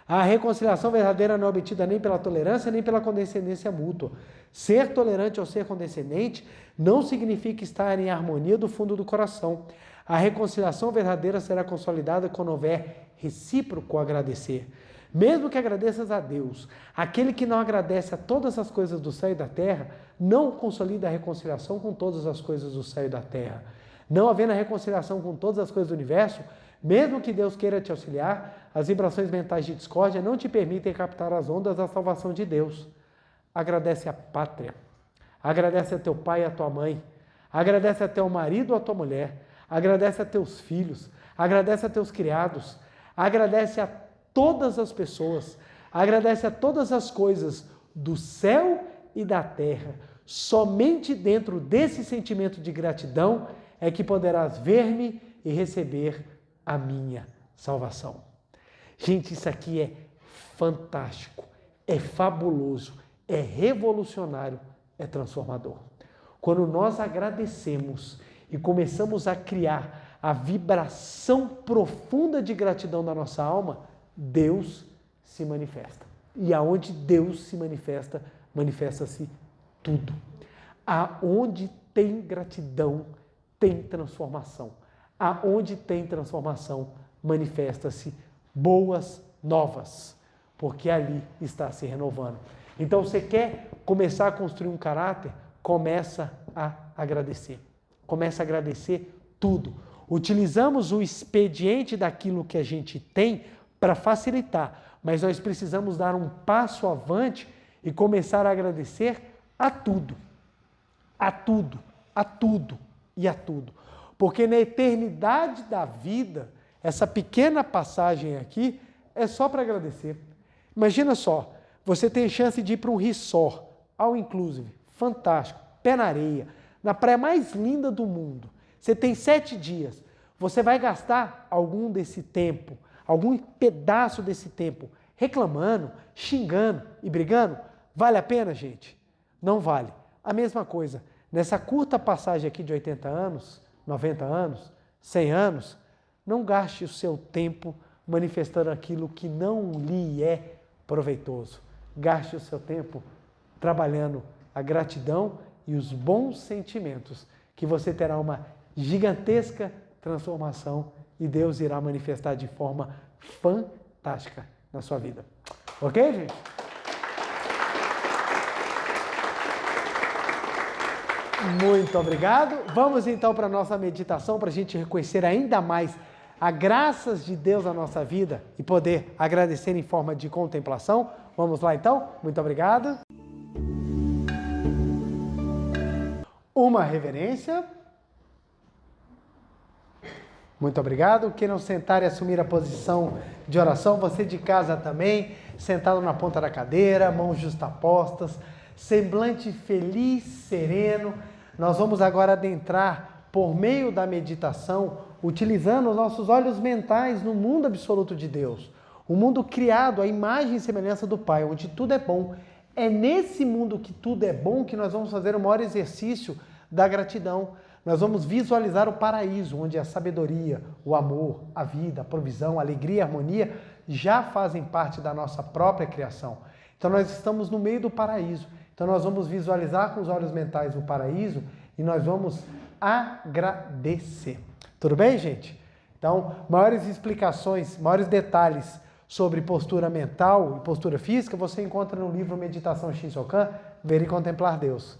A reconciliação verdadeira não é obtida nem pela tolerância, nem pela condescendência mútua. Ser tolerante ou ser condescendente não significa estar em harmonia do fundo do coração. A reconciliação verdadeira será consolidada quando houver recíproco agradecer. Mesmo que agradeças a Deus, aquele que não agradece a todas as coisas do céu e da terra, não consolida a reconciliação com todas as coisas do céu e da terra. Não havendo a reconciliação com todas as coisas do universo, mesmo que Deus queira te auxiliar, as vibrações mentais de discórdia não te permitem captar as ondas da salvação de Deus. Agradece a pátria, agradece a teu pai e a tua mãe, agradece a teu marido ou a tua mulher, agradece a teus filhos, agradece a teus criados, agradece a todas as pessoas, agradece a todas as coisas do céu e da terra. Somente dentro desse sentimento de gratidão é que poderás ver-me e receber a minha salvação. Gente, isso aqui é fantástico, é fabuloso, é revolucionário, é transformador. Quando nós agradecemos e começamos a criar a vibração profunda de gratidão da nossa alma, Deus se manifesta. E aonde Deus se manifesta, manifesta-se tudo. Aonde tem gratidão, tem transformação. Aonde tem transformação, manifesta-se boas novas, porque ali está se renovando. Então, você quer começar a construir um caráter? Começa a agradecer. Começa a agradecer tudo. Utilizamos o expediente daquilo que a gente tem para facilitar, mas nós precisamos dar um passo avante e começar a agradecer a tudo. A tudo, a tudo e a tudo. Porque na eternidade da vida, essa pequena passagem aqui é só para agradecer. Imagina só, você tem chance de ir para um resort, all inclusive, fantástico, pé na areia, na praia mais linda do mundo. Você tem 7 dias. Você vai gastar algum desse tempo, algum pedaço desse tempo, reclamando, xingando e brigando? Vale a pena, gente? Não vale. A mesma coisa, nessa curta passagem aqui de 80 anos, 90 anos, 100 anos, não gaste o seu tempo manifestando aquilo que não lhe é proveitoso. Gaste o seu tempo trabalhando a gratidão e os bons sentimentos, que você terá uma gigantesca transformação e Deus irá manifestar de forma fantástica na sua vida. Ok, gente? Muito obrigado. Vamos então para a nossa meditação, para a gente reconhecer ainda mais as graças de Deus na nossa vida e poder agradecer em forma de contemplação. Vamos lá então? Muito obrigado. Uma reverência. Muito obrigado. Queiram sentar e assumir a posição de oração. Você de casa também, sentado na ponta da cadeira, mãos justapostas, semblante feliz, sereno. Nós vamos agora adentrar por meio da meditação, utilizando os nossos olhos mentais no mundo absoluto de Deus. Um mundo criado à imagem e semelhança do Pai, onde tudo é bom. É nesse mundo que tudo é bom que nós vamos fazer o maior exercício da gratidão. Nós vamos visualizar o paraíso, onde a sabedoria, o amor, a vida, a provisão, a alegria e a harmonia já fazem parte da nossa própria criação. Então nós estamos no meio do paraíso. Então nós vamos visualizar com os olhos mentais o paraíso e nós vamos agradecer. Tudo bem, gente? Então, maiores explicações, maiores detalhes sobre postura mental e postura física você encontra no livro Meditação Shinsokan, Ver e Contemplar Deus.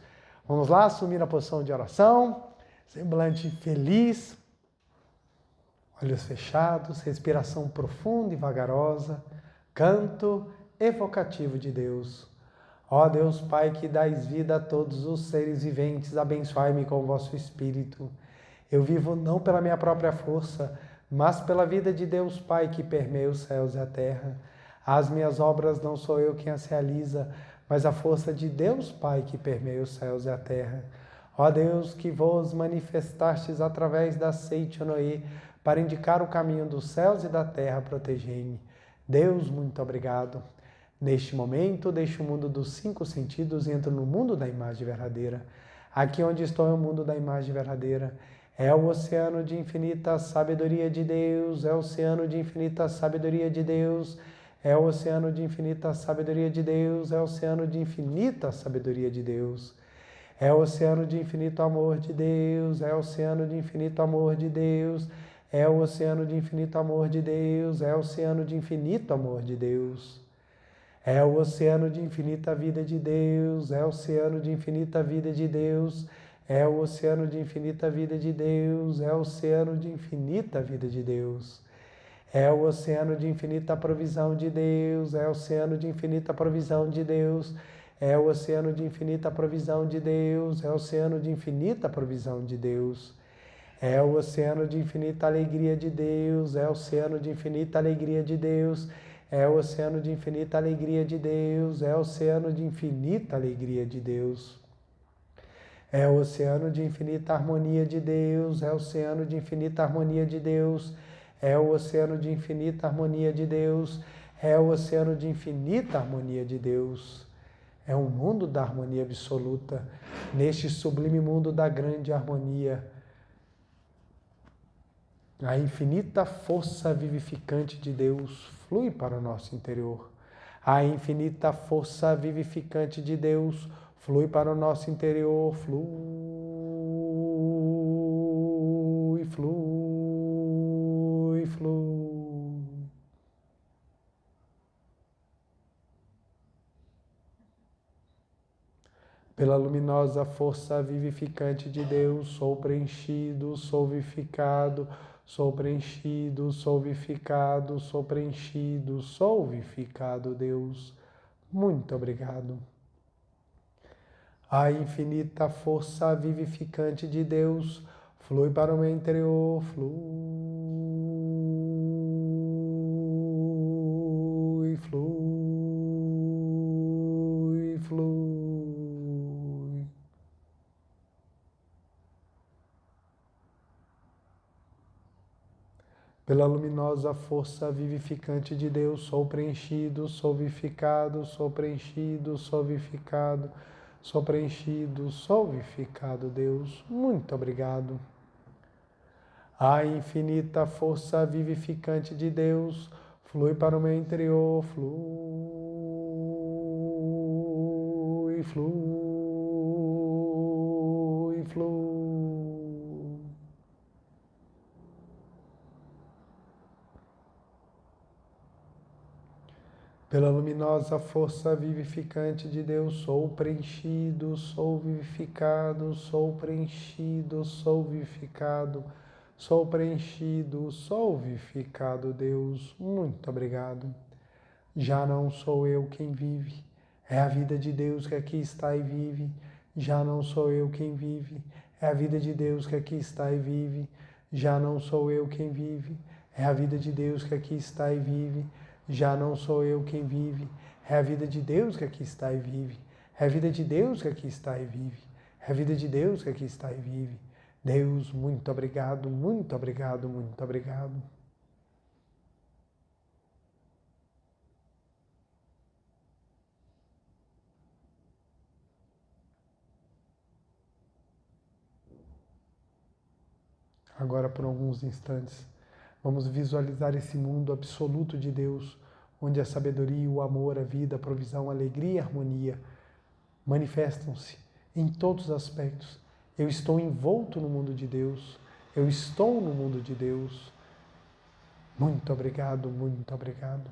Vamos lá, assumir a posição de oração, semblante feliz, olhos fechados, respiração profunda e vagarosa, canto evocativo de Deus. Ó Deus Pai, que dais vida a todos os seres viventes, abençoai-me com o vosso Espírito. Eu vivo não pela minha própria força, mas pela vida de Deus Pai que permeia os céus e a terra. As minhas obras não sou eu quem as realiza, mas a força de Deus Pai que permeia os céus e a terra. Ó Deus, que vos manifestastes através da seite Noé para indicar o caminho dos céus e da terra, protegei-me. Deus, muito obrigado. Neste momento, deixo o mundo dos 5 sentidos e entro no mundo da imagem verdadeira. Aqui onde estou é o mundo da imagem verdadeira. É o oceano de infinita sabedoria de Deus, é o oceano de infinita sabedoria de Deus, é o oceano de infinita sabedoria de Deus, é o oceano de infinita sabedoria de Deus. É o oceano de infinito amor de Deus, é o oceano de infinito amor de Deus, é o oceano de infinito amor de Deus, é o oceano de infinito amor de Deus. É o oceano de infinita vida de Deus, é o oceano de infinita vida de Deus, é o oceano de infinita vida de Deus, é o oceano de infinita vida de Deus. É o oceano de infinita provisão de Deus, é o oceano de infinita provisão de Deus, é o oceano de infinita provisão de Deus, é o oceano de infinita provisão de Deus. É o oceano de infinita alegria de Deus, é o oceano de infinita alegria de Deus, é o oceano de infinita alegria de Deus, é o oceano de infinita alegria de Deus. É o oceano de infinita harmonia de Deus, é o oceano de infinita harmonia de Deus, é o oceano de infinita harmonia de Deus, é o oceano de infinita harmonia de Deus. É um mundo da harmonia absoluta, neste sublime mundo da grande harmonia. A infinita força vivificante de Deus flui para o nosso interior. A infinita força vivificante de Deus flui para o nosso interior. Flui, flui, flui. Pela luminosa força vivificante de Deus, sou preenchido, sou vivificado, sou preenchido, sou vivificado, sou preenchido, sou vivificado, Deus. Muito obrigado. A infinita força vivificante de Deus flui para o meu interior, flui, flui, flui. Pela luminosa força vivificante de Deus, sou preenchido, sou vivificado, sou preenchido, sou vivificado, sou preenchido, sou vivificado, Deus. Muito obrigado. A infinita força vivificante de Deus flui para o meu interior, flui, flui, flui. Pela luminosa força vivificante de Deus, sou preenchido, sou vivificado, sou preenchido, sou vivificado, sou preenchido, sou vivificado, Deus. Muito obrigado. Já não sou eu quem vive, é a vida de Deus que aqui está e vive. Já não sou eu quem vive, é a vida de Deus que aqui está e vive. Já não sou eu quem vive, é a vida de Deus que aqui está e vive. Já não sou eu quem vive, é a vida de Deus que aqui está e vive. É a vida de Deus que aqui está e vive. É a vida de Deus que aqui está e vive. Deus, muito obrigado, muito obrigado, muito obrigado. Agora, por alguns instantes, vamos visualizar esse mundo absoluto de Deus, onde a sabedoria, o amor, a vida, a provisão, a alegria e a harmonia manifestam-se em todos os aspectos. Eu estou envolto no mundo de Deus, eu estou no mundo de Deus. Muito obrigado, muito obrigado.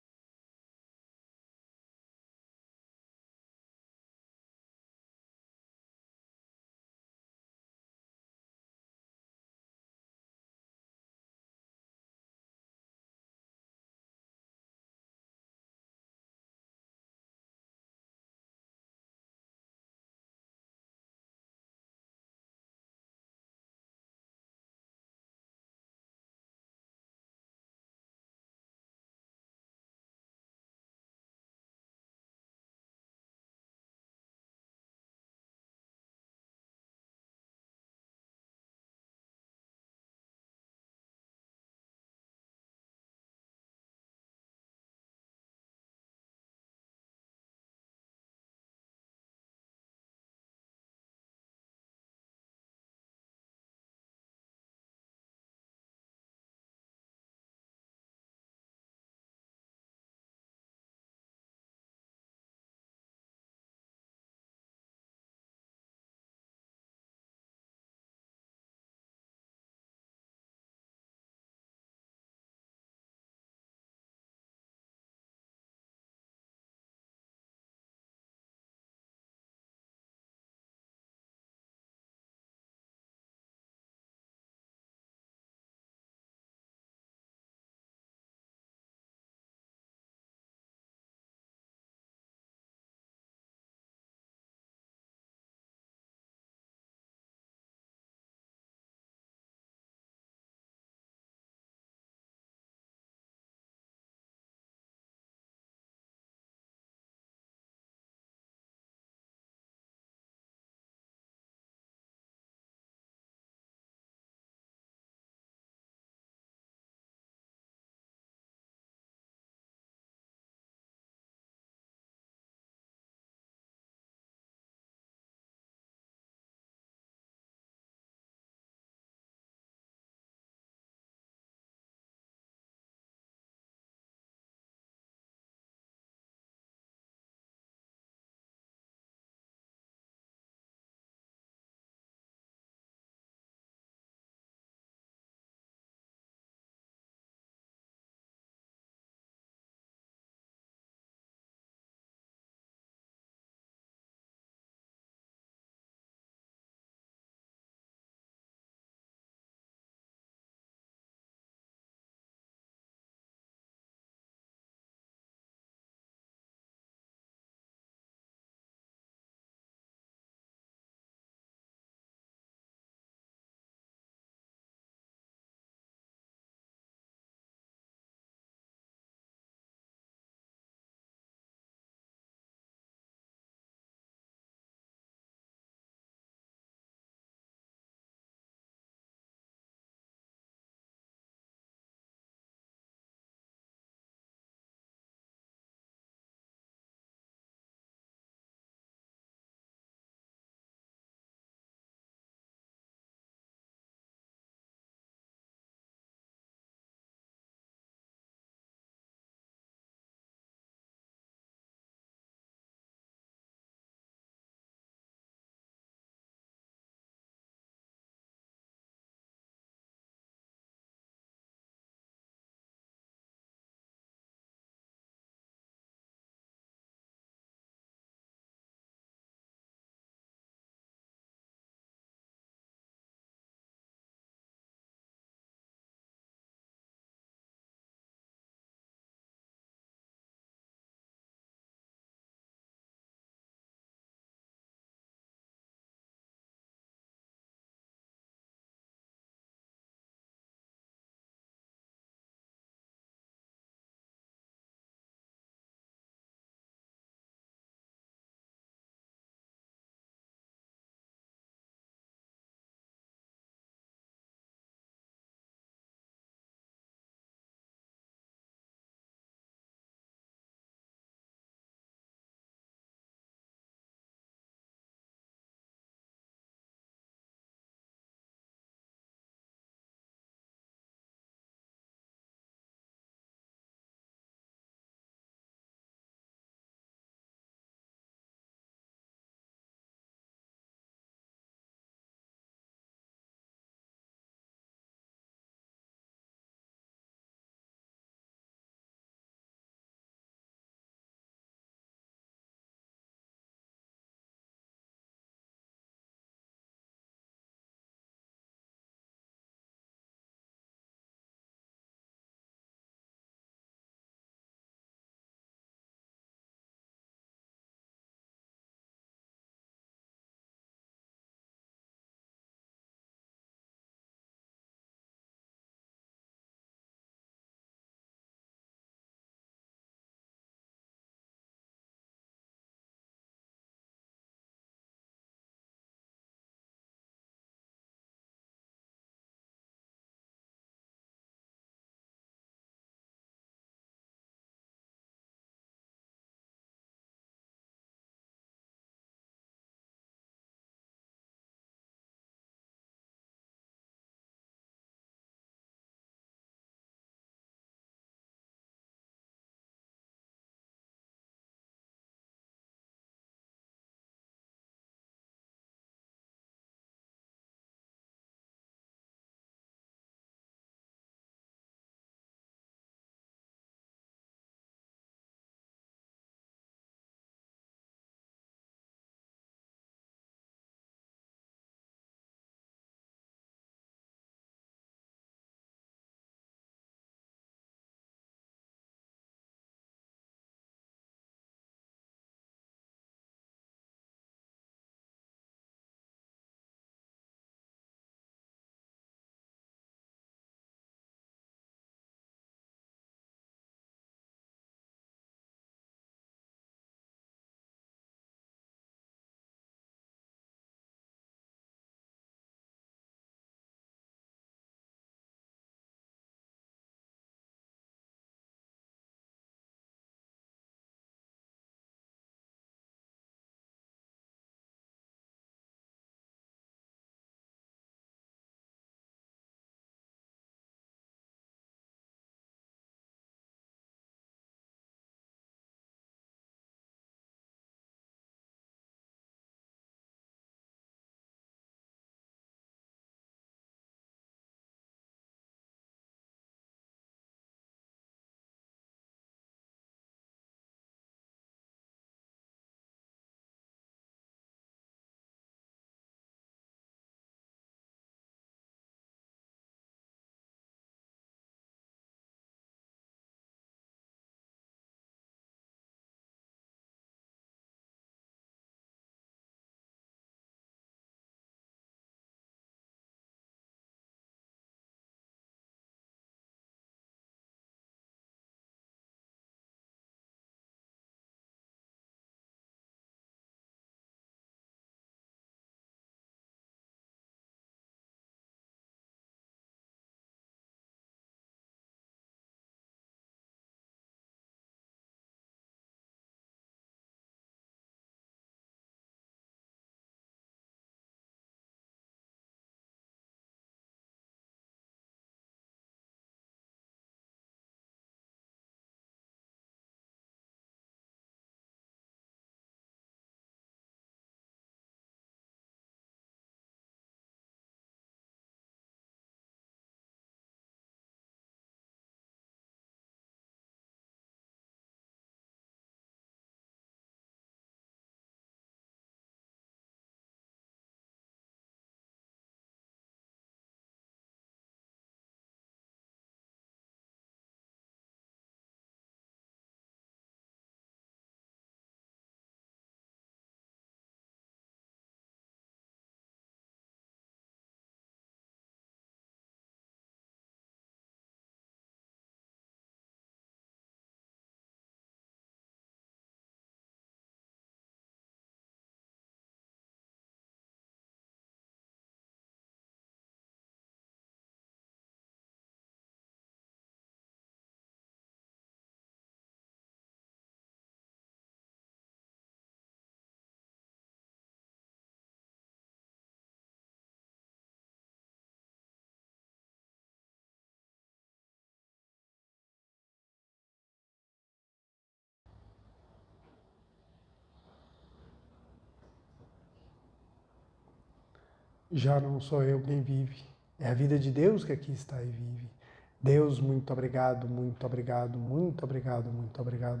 Já não sou eu quem vive, é a vida de Deus que aqui está e vive. Deus, muito obrigado, muito obrigado, muito obrigado, muito obrigado.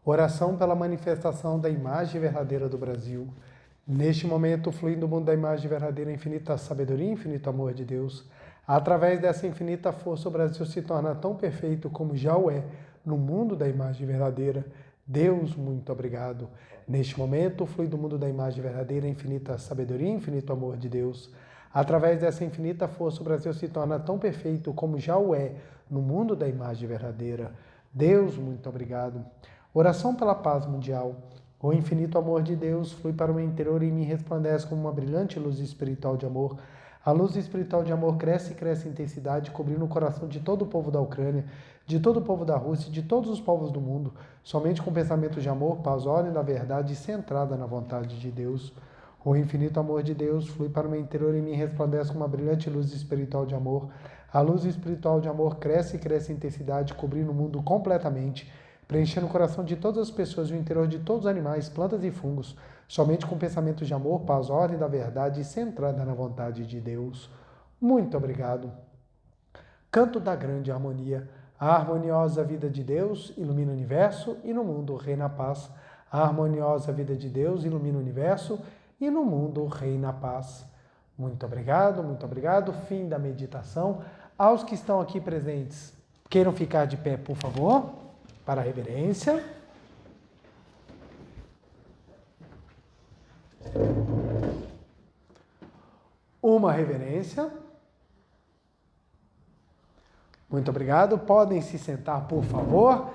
Oração pela manifestação da imagem verdadeira do Brasil. Neste momento, flui do mundo da imagem verdadeira, infinita sabedoria, infinito amor de Deus. Através dessa infinita força, o Brasil se torna tão perfeito como já o é no mundo da imagem verdadeira. Deus, muito obrigado. Neste momento, flui do mundo da imagem verdadeira, infinita sabedoria, infinito amor de Deus. Através dessa infinita força, o Brasil se torna tão perfeito como já o é no mundo da imagem verdadeira. Deus, muito obrigado. Oração pela paz mundial. O infinito amor de Deus flui para o meu interior e me resplandece como uma brilhante luz espiritual de amor. A luz espiritual de amor cresce e cresce em intensidade, cobrindo o coração de todo o povo da Ucrânia, de todo o povo da Rússia e de todos os povos do mundo, somente com pensamentos de amor, paz, ordem da verdade e centrada na vontade de Deus. O infinito amor de Deus flui para o meu interior e me resplandece com uma brilhante luz espiritual de amor. A luz espiritual de amor cresce e cresce em intensidade, cobrindo o mundo completamente, preenchendo o coração de todas as pessoas e o interior de todos os animais, plantas e fungos, somente com pensamentos de amor, paz, ordem da verdade e centrada na vontade de Deus. Muito obrigado. Canto da grande harmonia. A harmoniosa vida de Deus ilumina o universo e no mundo reina a paz. A harmoniosa vida de Deus ilumina o universo e no mundo reina a paz. Muito obrigado, muito obrigado. Fim da meditação. Aos que estão aqui presentes, queiram ficar de pé, por favor, para a reverência. Uma reverência. Muito obrigado. Podem se sentar, por favor.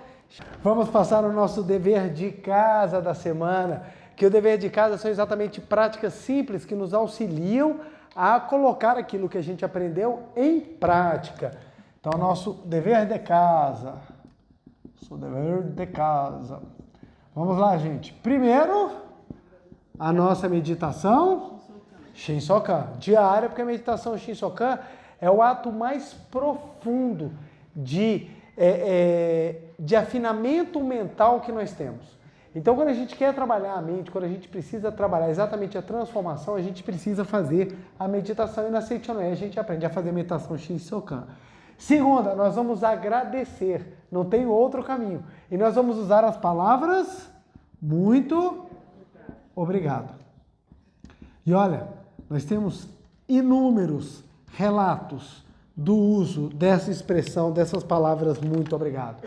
Vamos passar o nosso dever de casa da semana, que o dever de casa são exatamente práticas simples que nos auxiliam a colocar aquilo que a gente aprendeu em prática. Então, nosso dever de casa. Nosso dever de casa. Vamos lá, gente. Primeiro, a nossa meditação Shinsokan, diária, porque a meditação Shinsokan é o ato mais profundo de afinamento mental que nós temos. Então, quando a gente quer trabalhar a mente, quando a gente precisa trabalhar exatamente a transformação, a gente precisa fazer a meditação e na Seichonoye a gente aprende a fazer a meditação Shinsokan. Segunda, nós vamos agradecer, não tem outro caminho. E nós vamos usar as palavras muito obrigado. E olha, nós temos inúmeros relatos do uso dessa expressão, dessas palavras muito obrigado.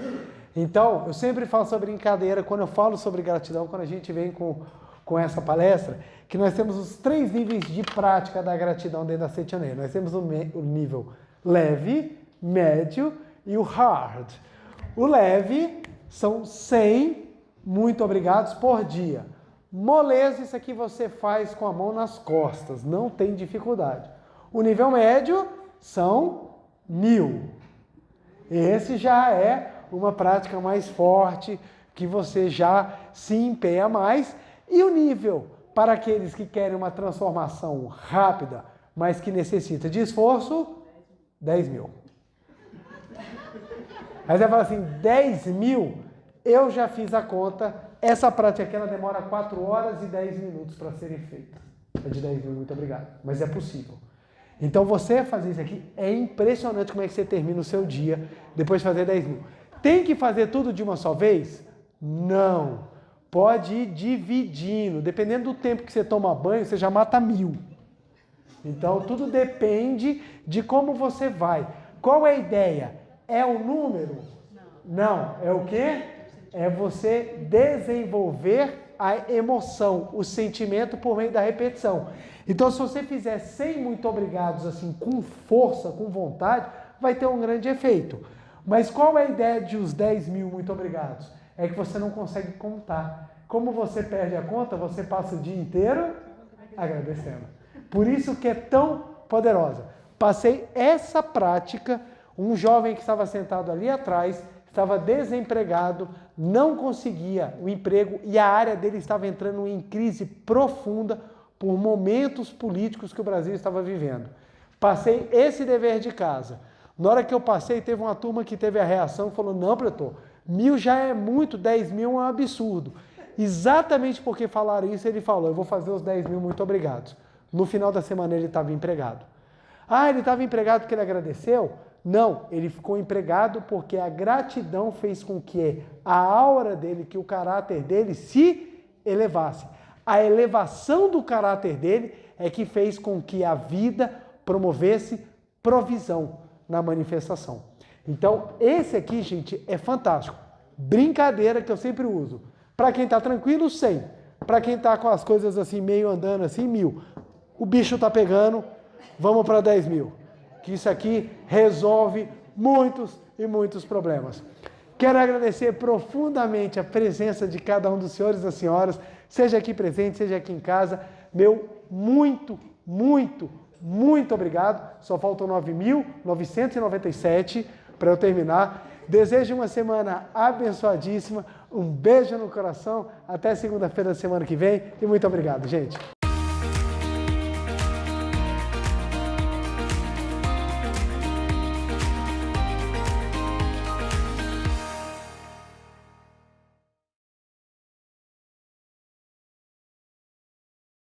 Então, eu sempre falo sobre brincadeira, quando eu falo sobre gratidão, quando a gente vem com essa palestra, que nós temos os 3 níveis de prática da gratidão dentro da Seichonoye. Nós temos o nível leve, médio e o hard. O leve são 100 muito obrigados por dia. Moleza, isso aqui você faz com a mão nas costas, não tem dificuldade. O nível médio são 1000. Esse já é uma prática mais forte, que você já se empenha mais. E o nível para aqueles que querem uma transformação rápida, mas que necessita de esforço, 10.000. Aí você fala assim, 10.000, eu já fiz a conta, essa prática aqui ela demora 4 horas e 10 minutos para serem feitas. É de 10.000, muito obrigado. Mas é possível. Então você fazer isso aqui, é impressionante como é que você termina o seu dia depois de fazer 10.000. Tem que fazer tudo de uma só vez? Não. Pode ir dividindo. Dependendo do tempo que você toma banho, você já mata 1000. Então tudo depende de como você vai. Qual é a ideia? É o número? Não. É o quê? É você desenvolver a emoção, o sentimento por meio da repetição. Então, se você fizer 100 muito obrigados, assim, com força, com vontade, vai ter um grande efeito. Mas qual é a ideia de os 10.000 muito obrigados? É que você não consegue contar. Como você perde a conta, você passa o dia inteiro agradecendo. Por isso que é tão poderosa. Passei essa prática, um jovem que estava sentado ali atrás, estava desempregado, não conseguia o emprego e a área dele estava entrando em crise profunda por momentos políticos que o Brasil estava vivendo. Passei esse dever de casa. Na hora que eu passei, teve uma turma que teve a reação e falou, não, pretor, 1000 já é muito, 10.000 é um absurdo. Exatamente porque falaram isso, ele falou, eu vou fazer os 10.000 muito obrigados. No final da semana ele estava empregado. Ah, ele estava empregado porque ele agradeceu? Não, ele ficou empregado porque a gratidão fez com que a aura dele, que o caráter dele se elevasse. A elevação do caráter dele é que fez com que a vida promovesse provisão na manifestação. Então, esse aqui, gente, é fantástico. Brincadeira que eu sempre uso. Para quem está tranquilo, 100. Para quem está com as coisas assim, meio andando assim, 1000. O bicho está pegando, vamos para 10.000. Que isso aqui resolve muitos e muitos problemas. Quero agradecer profundamente a presença de cada um dos senhores e das senhoras, seja aqui presente, seja aqui em casa. Meu muito, muito, muito obrigado. Só faltam 9.997 para eu terminar. Desejo uma semana abençoadíssima. Um beijo no coração. Até segunda-feira da semana que vem. E muito obrigado, gente.